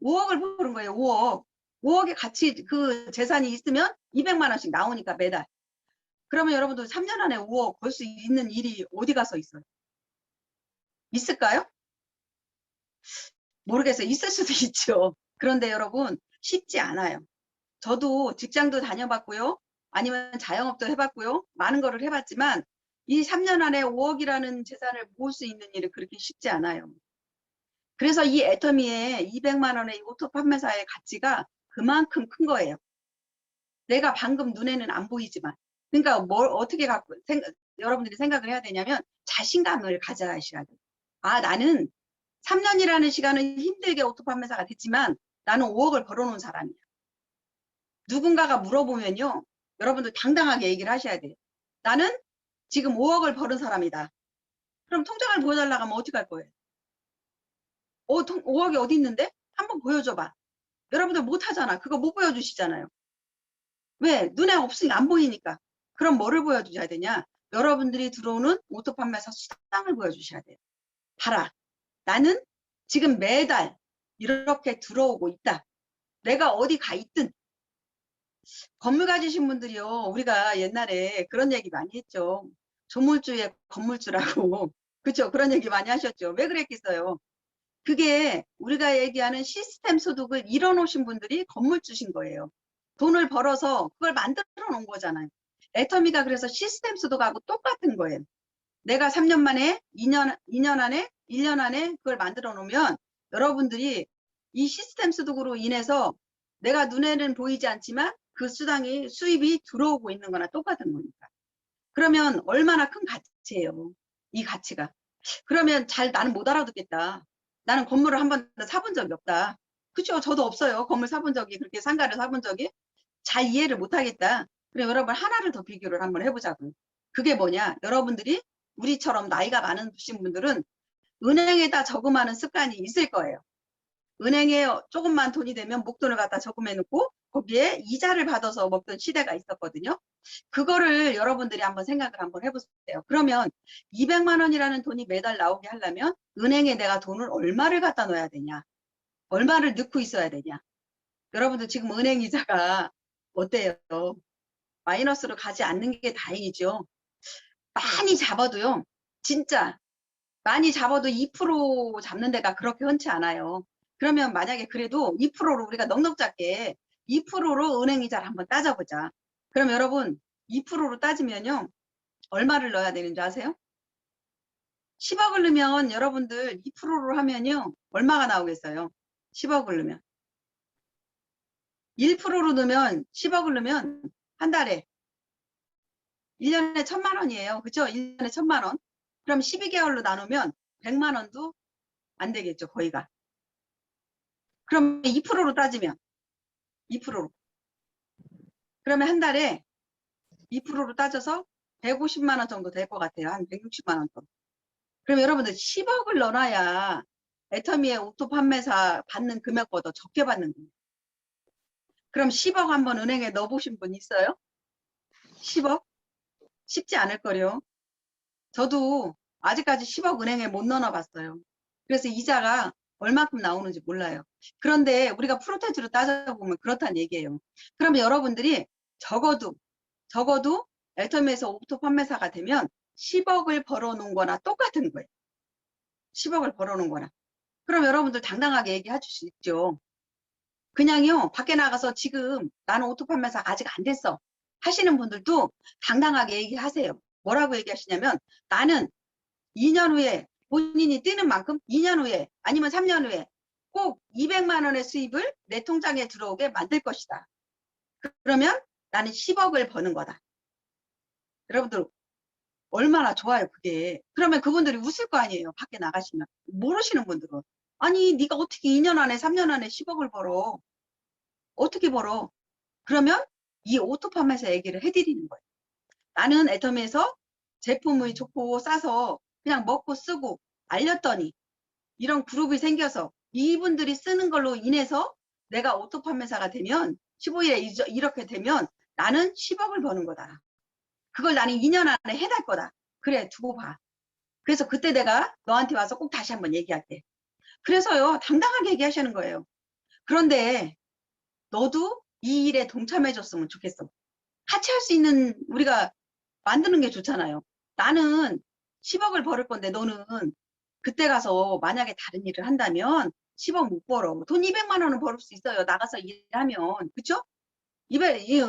5억을 버는 거예요. 5억. 5억의 가치 그 재산이 있으면 200만 원씩 나오니까 매달. 그러면 여러분들 3년 안에 5억 벌 수 있는 일이 어디 가서 있어요? 있을까요? 모르겠어요. 있을 수도 있죠. 그런데 여러분 쉽지 않아요. 저도 직장도 다녀봤고요. 아니면 자영업도 해봤고요. 많은 거를 해봤지만 이 3년 안에 5억이라는 재산을 모을 수 있는 일은 그렇게 쉽지 않아요. 그래서 이 애터미의 200만 원의 오토 판매사의 가치가 그만큼 큰 거예요. 내가 방금 눈에는 안 보이지만. 그러니까 뭘 어떻게 여러분들이 생각을 해야 되냐면 자신감을 가져야셔야 돼요. 아, 나는 3년이라는 시간은 힘들게 오토 판매사가 됐지만 나는 5억을 벌어놓은 사람이야. 누군가가 물어보면요. 여러분들 당당하게 얘기를 하셔야 돼요. 나는 지금 5억을 벌은 사람이다. 그럼 통장을 보여달라고 하면 어떻게 할 거예요? 5억이 어디 있는데? 한번 보여줘봐. 여러분들 못하잖아. 그거 못 보여주시잖아요. 왜? 눈에 없으니까 안 보이니까. 그럼 뭐를 보여주셔야 되냐? 여러분들이 들어오는 오토 판매사 수당을 보여주셔야 돼요. 봐라. 나는 지금 매달 이렇게 들어오고 있다. 내가 어디 가 있든. 건물 가지신 분들이요. 우리가 옛날에 그런 얘기 많이 했죠. 조물주의 건물주라고. 그렇죠? 그런 얘기 많이 하셨죠. 왜 그랬겠어요? 그게 우리가 얘기하는 시스템 소득을 이뤄놓으신 분들이 건물주신 거예요. 돈을 벌어서 그걸 만들어 놓은 거잖아요. 애터미가 그래서 시스템 소득하고 똑같은 거예요. 내가 3년 만에 2년 안에 1년 안에 그걸 만들어 놓으면 여러분들이 이 시스템 소득으로 인해서 내가 눈에는 보이지 않지만 그 수입이 들어오고 있는 거나 똑같은 거니까. 그러면 얼마나 큰 가치예요. 이 가치가. 그러면 나는 못 알아듣겠다. 나는 건물을 한 번도 사본 적이 없다. 그쵸? 저도 없어요. 건물 사본 적이, 그렇게 상가를 사본 적이. 잘 이해를 못 하겠다. 그럼 여러분 하나를 더 비교를 한번 해보자고요. 그게 뭐냐? 여러분들이 우리처럼 나이가 많으신 분들은 은행에다 저금하는 습관이 있을 거예요. 은행에 조금만 돈이 되면 목돈을 갖다 저금해 놓고 거기에 이자를 받아서 먹던 시대가 있었거든요. 그거를 여러분들이 한번 생각을 한번 해보세요. 그러면 200만 원이라는 돈이 매달 나오게 하려면 은행에 내가 돈을 얼마를 갖다 넣어야 되냐? 얼마를 넣고 있어야 되냐? 여러분들 지금 은행 이자가 어때요? 마이너스로 가지 않는 게 다행이죠. 많이 잡아도요. 진짜 많이 잡아도 2% 잡는 데가 그렇게 흔치 않아요. 그러면 만약에 그래도 2%로 우리가 넉넉 잡게 2%로 은행 이자를 한번 따져보자. 그럼 여러분 2%로 따지면요. 얼마를 넣어야 되는 줄 아세요? 10억을 넣으면 여러분들 2%로 하면요. 얼마가 나오겠어요? 10억을 넣으면. 1%로 넣으면 10억을 넣으면 한 달에 1년에 1,000만 원이에요. 그죠? 1년에 1,000만 원. 그럼 12개월로 나누면 100만 원도 안 되겠죠. 거의가. 그럼 2%로 따지면 2%로. 그러면 한 달에 2%로 따져서 150만 원 정도 될 것 같아요. 한 160만 원 정도. 그럼 여러분들 10억을 넣어놔야 애터미의 오토 판매사 받는 금액보다 적게 받는 거예요. 그럼 10억 한번 은행에 넣어보신 분 있어요? 10억? 쉽지 않을 거요. 저도 아직까지 10억 은행에 못 넣어봤어요. 그래서 이자가 얼마큼 나오는지 몰라요. 그런데 우리가 프로테지로 따져보면 그렇다는 얘기예요. 그러면 여러분들이 적어도 애터미에서 오토 판매사가 되면 10억을 벌어놓은 거나 똑같은 거예요. 10억을 벌어놓은 거나. 그럼 여러분들 당당하게 얘기해 줄 수 있죠. 그냥요, 밖에 나가서 지금 나는 오토 판매사 아직 안 됐어 하시는 분들도 당당하게 얘기하세요. 뭐라고 얘기하시냐면 나는 2년 후에 본인이 뛰는 만큼 2년 후에 아니면 3년 후에 꼭 200만 원의 수입을 내 통장에 들어오게 만들 것이다. 그러면 나는 10억을 버는 거다. 여러분들 얼마나 좋아요 그게. 그러면 그분들이 웃을 거 아니에요. 밖에 나가시면. 모르시는 분들은. 아니 네가 어떻게 2년 안에 3년 안에 10억을 벌어. 어떻게 벌어. 그러면 이 오토 판매사 얘기를 해드리는 거예요. 나는 애터미에서 제품이 좋고 싸서 그냥 먹고 쓰고 알렸더니 이런 그룹이 생겨서 이분들이 쓰는 걸로 인해서 내가 오토 판매사가 되면 15일에 이렇게 되면 나는 10억을 버는 거다. 그걸 나는 2년 안에 해낼 거다. 그래 두고 봐. 그래서 그때 내가 너한테 와서 꼭 다시 한번 얘기할게. 그래서요 당당하게 얘기하시는 거예요. 그런데 너도 이 일에 동참해 줬으면 좋겠어. 같이 할 수 있는 우리가 만드는 게 좋잖아요. 나는 10억을 벌을 건데 너는 그때 가서 만약에 다른 일을 한다면 10억 못 벌어. 돈 200만 원은 벌을 수 있어요. 나가서 일하면. 그쵸?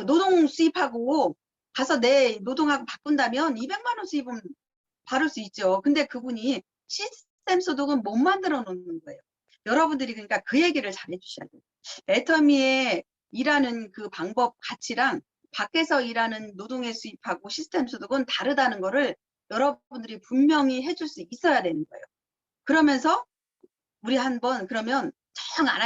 노동 수입하고 가서 내 노동하고 바꾼다면 200만 원 수입은 받을 수 있죠. 근데 그분이 시스템 소득은 못 만들어 놓는 거예요. 여러분들이 그러니까 그 얘기를 잘 해주셔야 돼요. 애터미에 일하는 그 방법 가치랑 밖에서 일하는 노동의 수입하고 시스템 소득은 다르다는 거를 여러분들이 분명히 해줄 수 있어야 되는 거예요. 그러면서 우리 한번 그러면 정 안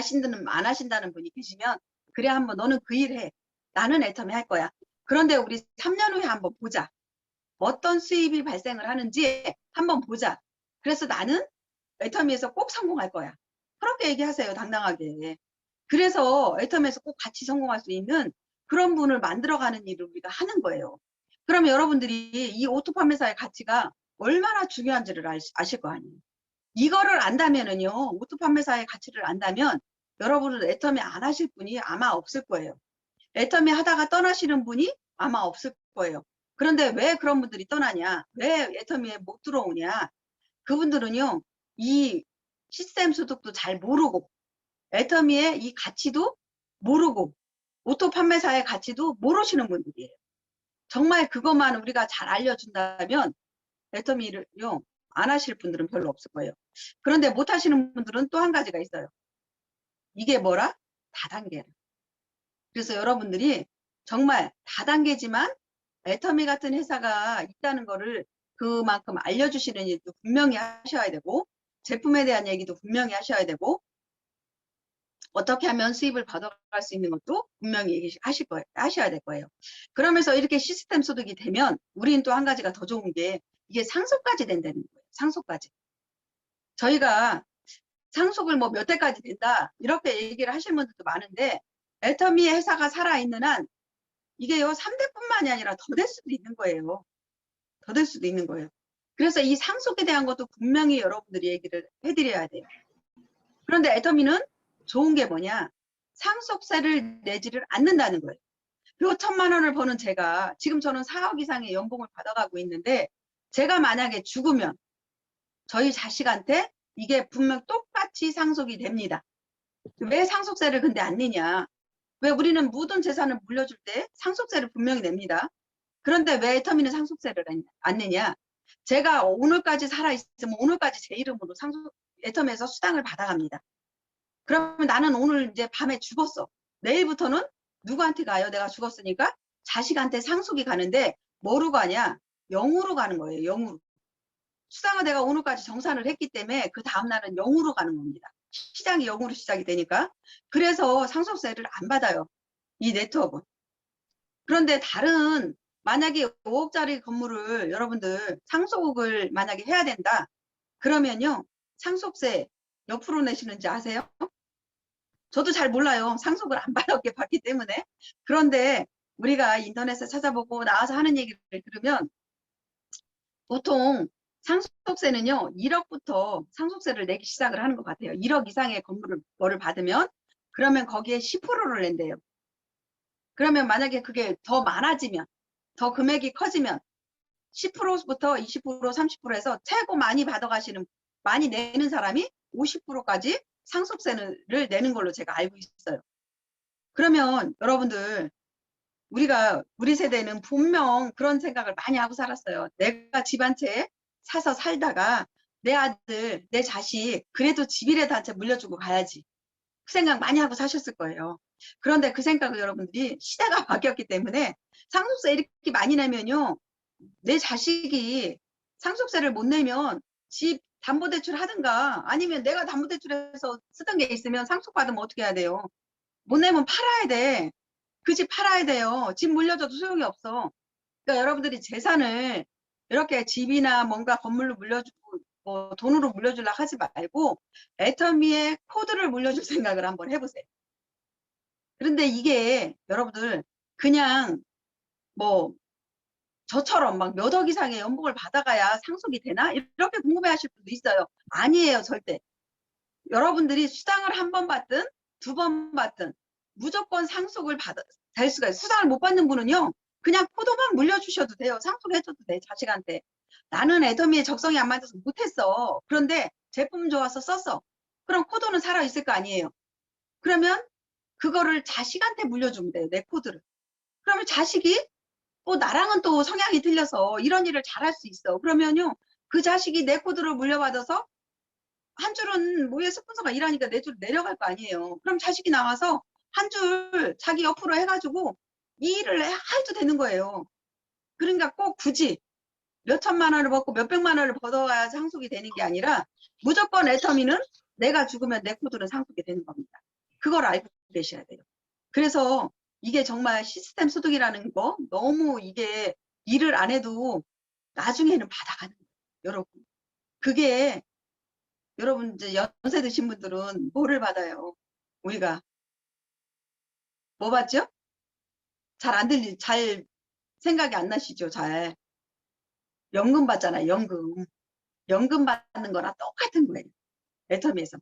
하신다는 분이 계시면 그래 한번 너는 그 일 해. 나는 애터미 할 거야. 그런데 우리 3년 후에 한번 보자. 어떤 수입이 발생을 하는지 한번 보자. 그래서 나는 애터미에서 꼭 성공할 거야. 그렇게 얘기하세요. 당당하게. 그래서 애터미에서 꼭 같이 성공할 수 있는 그런 분을 만들어가는 일을 우리가 하는 거예요. 그러면 여러분들이 이 오토 판매사의 가치가 얼마나 중요한지를 아실 거 아니에요. 이거를 안다면은요. 오토 판매사의 가치를 안다면 여러분은 애터미 안 하실 분이 아마 없을 거예요. 애터미 하다가 떠나시는 분이 아마 없을 거예요. 그런데 왜 그런 분들이 떠나냐? 왜 애터미에 못 들어오냐? 그분들은요. 이 시스템 소득도 잘 모르고 애터미의 이 가치도 모르고 오토 판매사의 가치도 모르시는 분들이에요. 정말 그것만 우리가 잘 알려준다면 애터미를요. 안 하실 분들은 별로 없을 거예요. 그런데 못 하시는 분들은 또 한 가지가 있어요. 이게 뭐라? 다단계라. 그래서 여러분들이 정말 다단계지만 애터미 같은 회사가 있다는 거를 그만큼 알려주시는 일도 분명히 하셔야 되고 제품에 대한 얘기도 분명히 하셔야 되고 어떻게 하면 수입을 받아갈 수 있는 것도 분명히 하셔야 될 거예요. 그러면서 이렇게 시스템 소득이 되면 우리는 또 한 가지가 더 좋은 게 이게 상속까지 된다는 거예요. 상속까지. 저희가 상속을 뭐 몇 대까지 된다 이렇게 얘기를 하시는 분들도 많은데 애터미 회사가 살아있는 한 이게요 3대뿐만이 아니라 더 될 수도 있는 거예요. 더 될 수도 있는 거예요. 그래서 이 상속에 대한 것도 분명히 여러분들이 얘기를 해드려야 돼요. 그런데 애터미는 좋은 게 뭐냐? 상속세를 내지를 않는다는 거예요. 요 1,000만 원을 버는 제가 지금 저는 4억 이상의 연봉을 받아가고 있는데 제가 만약에 죽으면 저희 자식한테 이게 분명 똑같이 상속이 됩니다. 왜 상속세를 근데 안 내냐? 왜 우리는 모든 재산을 물려줄 때 상속세를 분명히 냅니다. 그런데 왜 애터미는 상속세를 안 내냐? 제가 오늘까지 살아있으면 오늘까지 제 이름으로 애터미에서 수당을 받아갑니다. 그러면 나는 오늘 이제 밤에 죽었어. 내일부터는 누구한테 가요? 내가 죽었으니까 자식한테 상속이 가는데 뭐로 가냐? 0으로 가는 거예요. 0으로. 수당을 내가 오늘까지 정산을 했기 때문에 그 다음날은 0으로 가는 겁니다. 시장이 0으로 시작이 되니까. 그래서 상속세를 안 받아요. 이 네트워크는. 그런데 다른 만약에 5억짜리 건물을 여러분들 상속을 만약에 해야 된다. 그러면요. 상속세 몇 프로 내시는지 아세요? 저도 잘 몰라요. 상속을 안 받았기 때문에. 그런데 우리가 인터넷에 찾아보고 나와서 하는 얘기를 들으면 보통 상속세는요. 1억부터 상속세를 내기 시작을 하는 것 같아요. 1억 이상의 건물을 받으면 그러면 거기에 10%를 낸대요. 그러면 만약에 그게 더 많아지면 더 금액이 커지면 10%부터 20%, 30%에서 최고 많이 받아가시는 많이 내는 사람이 50%까지 상속세를 내는 걸로 제가 알고 있어요. 그러면 여러분들 우리 세대는 분명 그런 생각을 많이 하고 살았어요. 내가 집 한 채 사서 살다가 내 아들, 내 자식 그래도 집이라도 한 채 물려주고 가야지. 그 생각 많이 하고 사셨을 거예요. 그런데 그 생각을 여러분들이 시대가 바뀌었기 때문에 상속세 이렇게 많이 내면요. 내 자식이 상속세를 못 내면 집 담보대출 하든가 아니면 내가 담보대출해서 쓰던 게 있으면 상속받으면 어떻게 해야 돼요? 못 내면 팔아야 돼. 그 집 팔아야 돼요. 집 물려줘도 소용이 없어. 그러니까 여러분들이 재산을 이렇게 집이나 뭔가 건물로 물려주고 뭐 돈으로 물려주려고 하지 말고 애터미의 코드를 물려줄 생각을 한번 해보세요. 그런데 이게 여러분들 그냥 뭐 저처럼 막 몇 억 이상의 연봉을 받아가야 상속이 되나? 이렇게 궁금해하실 분도 있어요. 아니에요, 절대. 여러분들이 수당을 한 번 받든 두 번 받든 무조건 상속을 될 수가 있어요. 수당을 못 받는 분은요. 그냥 코드만 물려주셔도 돼요. 상속해줘도 돼, 자식한테. 나는 애터미에 적성이 안 맞아서 못했어. 그런데 제품 좋아서 썼어. 그럼 코드는 살아있을 거 아니에요. 그러면 그거를 자식한테 물려주면 돼요, 내 코드를. 그러면 자식이 나랑은 또 성향이 틀려서 이런 일을 잘할 수 있어. 그러면요, 그 자식이 내 코드를 물려받아서 한 줄은 모의 스폰서가 일하니까 내 줄 내려갈 거 아니에요. 그럼 자식이 나와서 한 줄 자기 옆으로 해가지고 이 일을 해도 되는 거예요. 그러니까 꼭 굳이 몇 천만 원을 받고 몇 백만 원을 벌어야 상속이 되는 게 아니라 무조건 애터미는 내가 죽으면 내 코드는 상속이 되는 겁니다. 그걸 알고 계셔야 돼요. 그래서 이게 정말 시스템 소득이라는 거 너무 이게 일을 안 해도 나중에는 받아가는 거예요. 여러분. 그게 여러분 이제 연세 드신 분들은 뭐를 받아요? 우리가 뭐 받죠? 잘 생각이 안 나시죠? 잘. 연금 받잖아요. 연금. 연금 받는 거랑 똑같은 거예요. 애터미에서.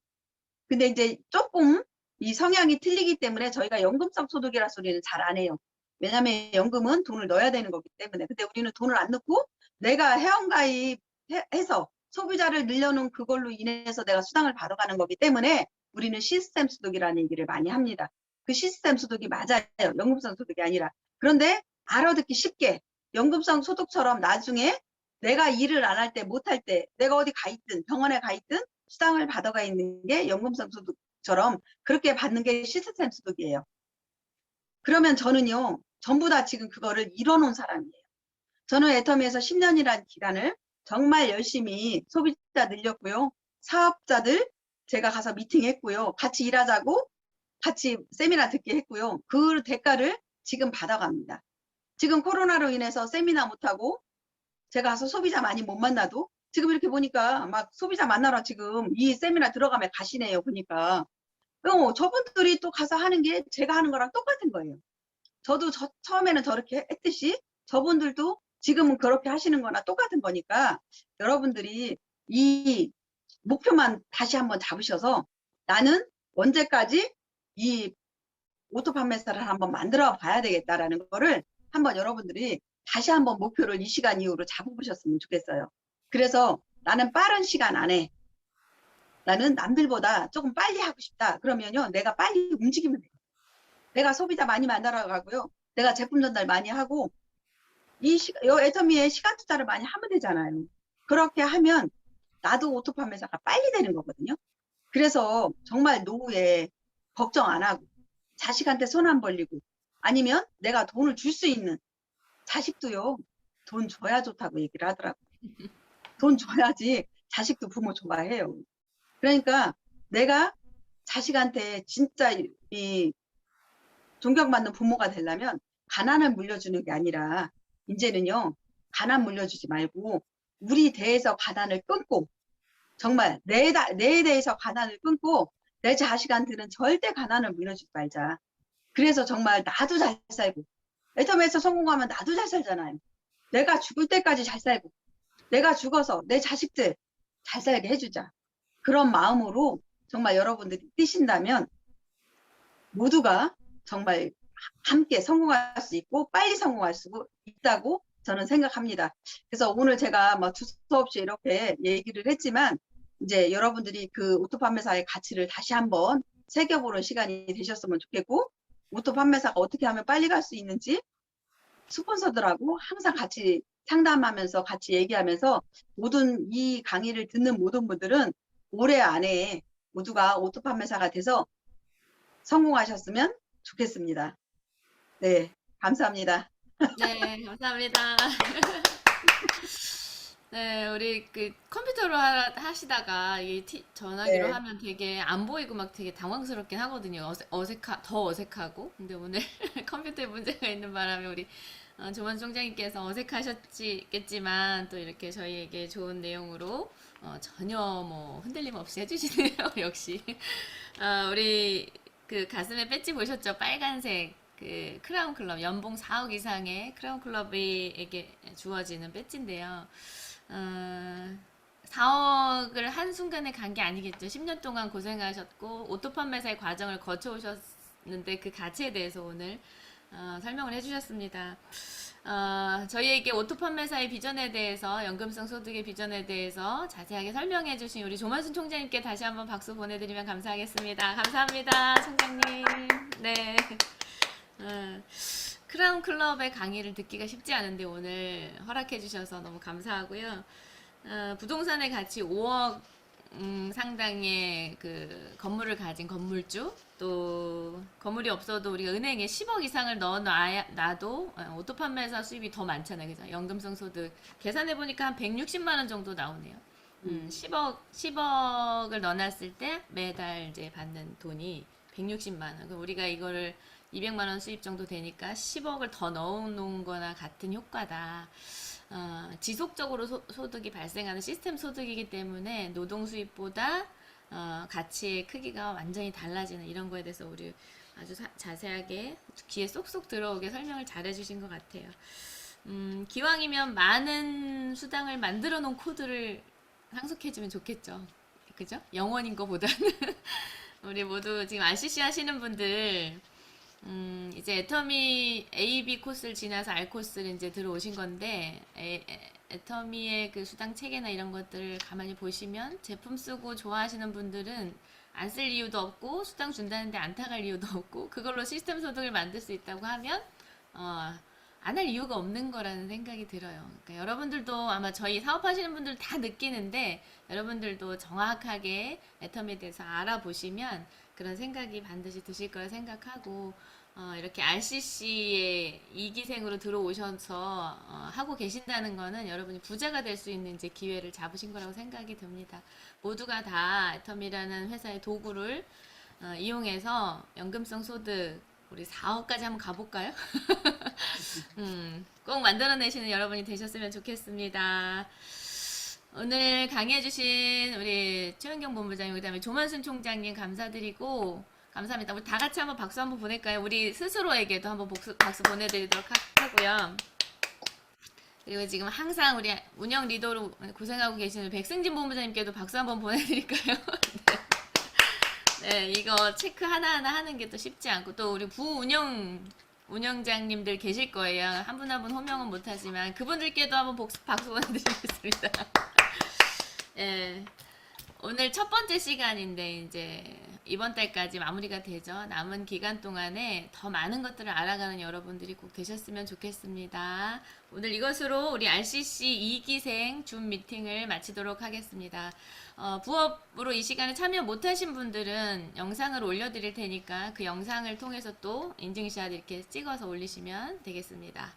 근데 이제 조금 이 성향이 틀리기 때문에 저희가 연금성 소득이라 소리는 잘 안 해요. 왜냐하면 연금은 돈을 넣어야 되는 거기 때문에. 근데 우리는 돈을 안 넣고 내가 회원가입해서 소비자를 늘려놓은 그걸로 인해서 내가 수당을 받아가는 거기 때문에 우리는 시스템 소득이라는 얘기를 많이 합니다. 그 시스템 소득이 맞아요. 연금성 소득이 아니라. 그런데 알아듣기 쉽게 연금성 소득처럼 나중에 내가 일을 안 할 때, 못 할 때, 내가 어디 가 있든 병원에 가 있든 수당을 받아가 있는 게 연금성 소득처럼 그렇게 받는 게 시스템 소득이에요. 그러면 저는요. 전부 다 지금 그거를 이뤄놓은 사람이에요. 저는 애터미에서 10년이라는 기간을 정말 열심히 소비자 늘렸고요. 사업자들 제가 가서 미팅했고요. 같이 일하자고 같이 세미나 듣게 했고요. 그 대가를 지금 받아갑니다. 지금 코로나로 인해서 세미나 못하고 제가 가서 소비자 많이 못 만나도 지금 이렇게 보니까 막 소비자 만나러 지금 이 세미나 들어가면 가시네요. 보니까. 저분들이 또 가서 하는 게 제가 하는 거랑 똑같은 거예요. 저도 처음에는 저렇게 했듯이 저분들도 지금은 그렇게 하시는 거나 똑같은 거니까 여러분들이 이 목표만 다시 한번 잡으셔서 나는 언제까지 이 오토 판매사를 한번 만들어 봐야 되겠다라는 거를 한번 여러분들이 다시 한번 목표를 이 시간 이후로 잡아보셨으면 좋겠어요. 그래서 나는 빠른 시간 안에 나는 남들보다 조금 빨리 하고 싶다. 그러면요, 내가 빨리 움직이면 돼요. 내가 소비자 많이 만나러 가고요. 내가 제품 전달 많이 하고 애터미에 시간 투자를 많이 하면 되잖아요. 그렇게 하면 나도 오토 판매사가 빨리 되는 거거든요. 그래서 정말 노후에 걱정 안 하고 자식한테 손 안 벌리고 아니면 내가 돈을 줄 수 있는 자식도요. 돈 줘야 좋다고 얘기를 하더라고요. 돈 줘야지 자식도 부모 좋아해요. 그러니까 내가 자식한테 진짜 이 존경받는 부모가 되려면 가난을 물려주는 게 아니라 이제는요. 가난 물려주지 말고 우리 대에서 가난을 끊고 정말 내 대에서 가난을 끊고 내 자식한테는 절대 가난을 물려주지 말자. 그래서 정말 나도 잘 살고 애터미에서 성공하면 나도 잘 살잖아요. 내가 죽을 때까지 잘 살고 내가 죽어서 내 자식들 잘 살게 해주자. 그런 마음으로 정말 여러분들이 뛰신다면 모두가 정말 함께 성공할 수 있고 빨리 성공할 수 있다고 저는 생각합니다. 그래서 오늘 제가 뭐 두서없이 이렇게 얘기를 했지만 이제 여러분들이 그 오토 판매사의 가치를 다시 한번 새겨보는 시간이 되셨으면 좋겠고 오토 판매사가 어떻게 하면 빨리 갈 수 있는지 스폰서들하고 항상 같이 상담하면서 같이 얘기하면서 모든 이 강의를 듣는 모든 분들은 올해 안에 모두가 오토 판매사가 돼서 성공하셨으면 좋겠습니다. 네, 감사합니다. 네, 감사합니다. 네, 우리 그 컴퓨터로 하시다가 이 전화기로 네. 하면 되게 안 보이고 막 되게 당황스럽긴 하거든요. 더 어색하고. 근데 오늘 컴퓨터에 문제가 있는 바람에 우리 조만 총장님께서 어색하셨겠지만 또 이렇게 저희에게 좋은 내용으로 전혀 뭐 흔들림 없이 해주시네요. 역시. 우리 그 가슴에 배지 보셨죠? 빨간색. 그 크라운 클럽 연봉 4억 이상의 크라운 클럽에게 주어지는 배지인데요. 4억을 한순간에 간 게 아니겠죠. 10년 동안 고생하셨고 오토 판매사의 과정을 거쳐오셨는데 그 가치에 대해서 오늘 설명을 해주셨습니다. 저희에게 오토 판매사의 비전에 대해서 연금성 소득의 비전에 대해서 자세하게 설명해 주신 우리 조만순 총장님께 다시 한번 박수 보내드리면 감사하겠습니다. 감사합니다, 총장님. 네. 크라운 클럽의 강의를 듣기가 쉽지 않은데 오늘 허락해 주셔서 너무 감사하고요. 부동산의 가치 5억 상당의 그 건물을 가진 건물주 또 건물이 없어도 우리가 은행에 10억 이상을 놔도 오토 판매사 수입이 더 많잖아요. 그죠? 연금성 소득 계산해 보니까 한 160만 원 정도 나오네요. 10억을 넣어놨을 때 매달 이제 받는 돈이 160만 원. 그럼 우리가 이거를 200만 원 수입 정도 되니까 10억을 더 넣어놓은 거나 같은 효과다. 지속적으로 소득이 발생하는 시스템 소득이기 때문에 노동 수입보다 가치의 크기가 완전히 달라지는 이런 거에 대해서 우리 아주 자세하게 귀에 쏙쏙 들어오게 설명을 잘 해주신 것 같아요. 기왕이면 많은 수당을 만들어 놓은 코드를 상속해주면 좋겠죠. 그죠? 영원인 거보다는. 우리 모두 지금 RCC 하시는 분들 이제 애터미 A, B 코스를 지나서 R 코스를 이제 들어오신 건데 애터미의 그 수당 체계나 이런 것들을 가만히 보시면 제품 쓰고 좋아하시는 분들은 안 쓸 이유도 없고 수당 준다는데 안 타갈 이유도 없고 그걸로 시스템 소득을 만들 수 있다고 하면 안 할 이유가 없는 거라는 생각이 들어요. 그러니까 여러분들도 아마 저희 사업하시는 분들 다 느끼는데 여러분들도 정확하게 애터미에 대해서 알아보시면 그런 생각이 반드시 드실 거라 생각하고 이렇게 RCC에 2기생으로 들어오셔서 하고 계신다는 거는 여러분이 부자가 될 수 있는 이제 기회를 잡으신 거라고 생각이 듭니다. 모두가 다 애터미라는 회사의 도구를 이용해서 연금성 소득 우리 4호까지 한번 가볼까요? 꼭 만들어내시는 여러분이 되셨으면 좋겠습니다. 오늘 강의해주신 우리 최은경 본부장님, 그 다음에 조만순 총장님 감사드리고, 감사합니다. 우리 다 같이 한번 박수 한번 보낼까요? 우리 스스로에게도 한번 박수 보내드리도록 하고요. 그리고 지금 항상 우리 운영 리더로 고생하고 계시는 백승진 본부장님께도 박수 한번 보내드릴까요? 네, 이거 체크 하나하나 하는 게 또 쉽지 않고, 또 우리 운영장님들 계실 거예요. 한 분 한 분 호명은 못하지만 그분들께도 한번 박수 보내드리겠습니다. 예, 오늘 첫 번째 시간인데 이제 이번 달까지 마무리가 되죠. 남은 기간 동안에 더 많은 것들을 알아가는 여러분들이 꼭 되셨으면 좋겠습니다. 오늘 이것으로 우리 RCC 2기생 줌 미팅을 마치도록 하겠습니다. 부업으로 이 시간에 참여 못하신 분들은 영상을 올려드릴 테니까 그 영상을 통해서 또 인증샷 이렇게 찍어서 올리시면 되겠습니다.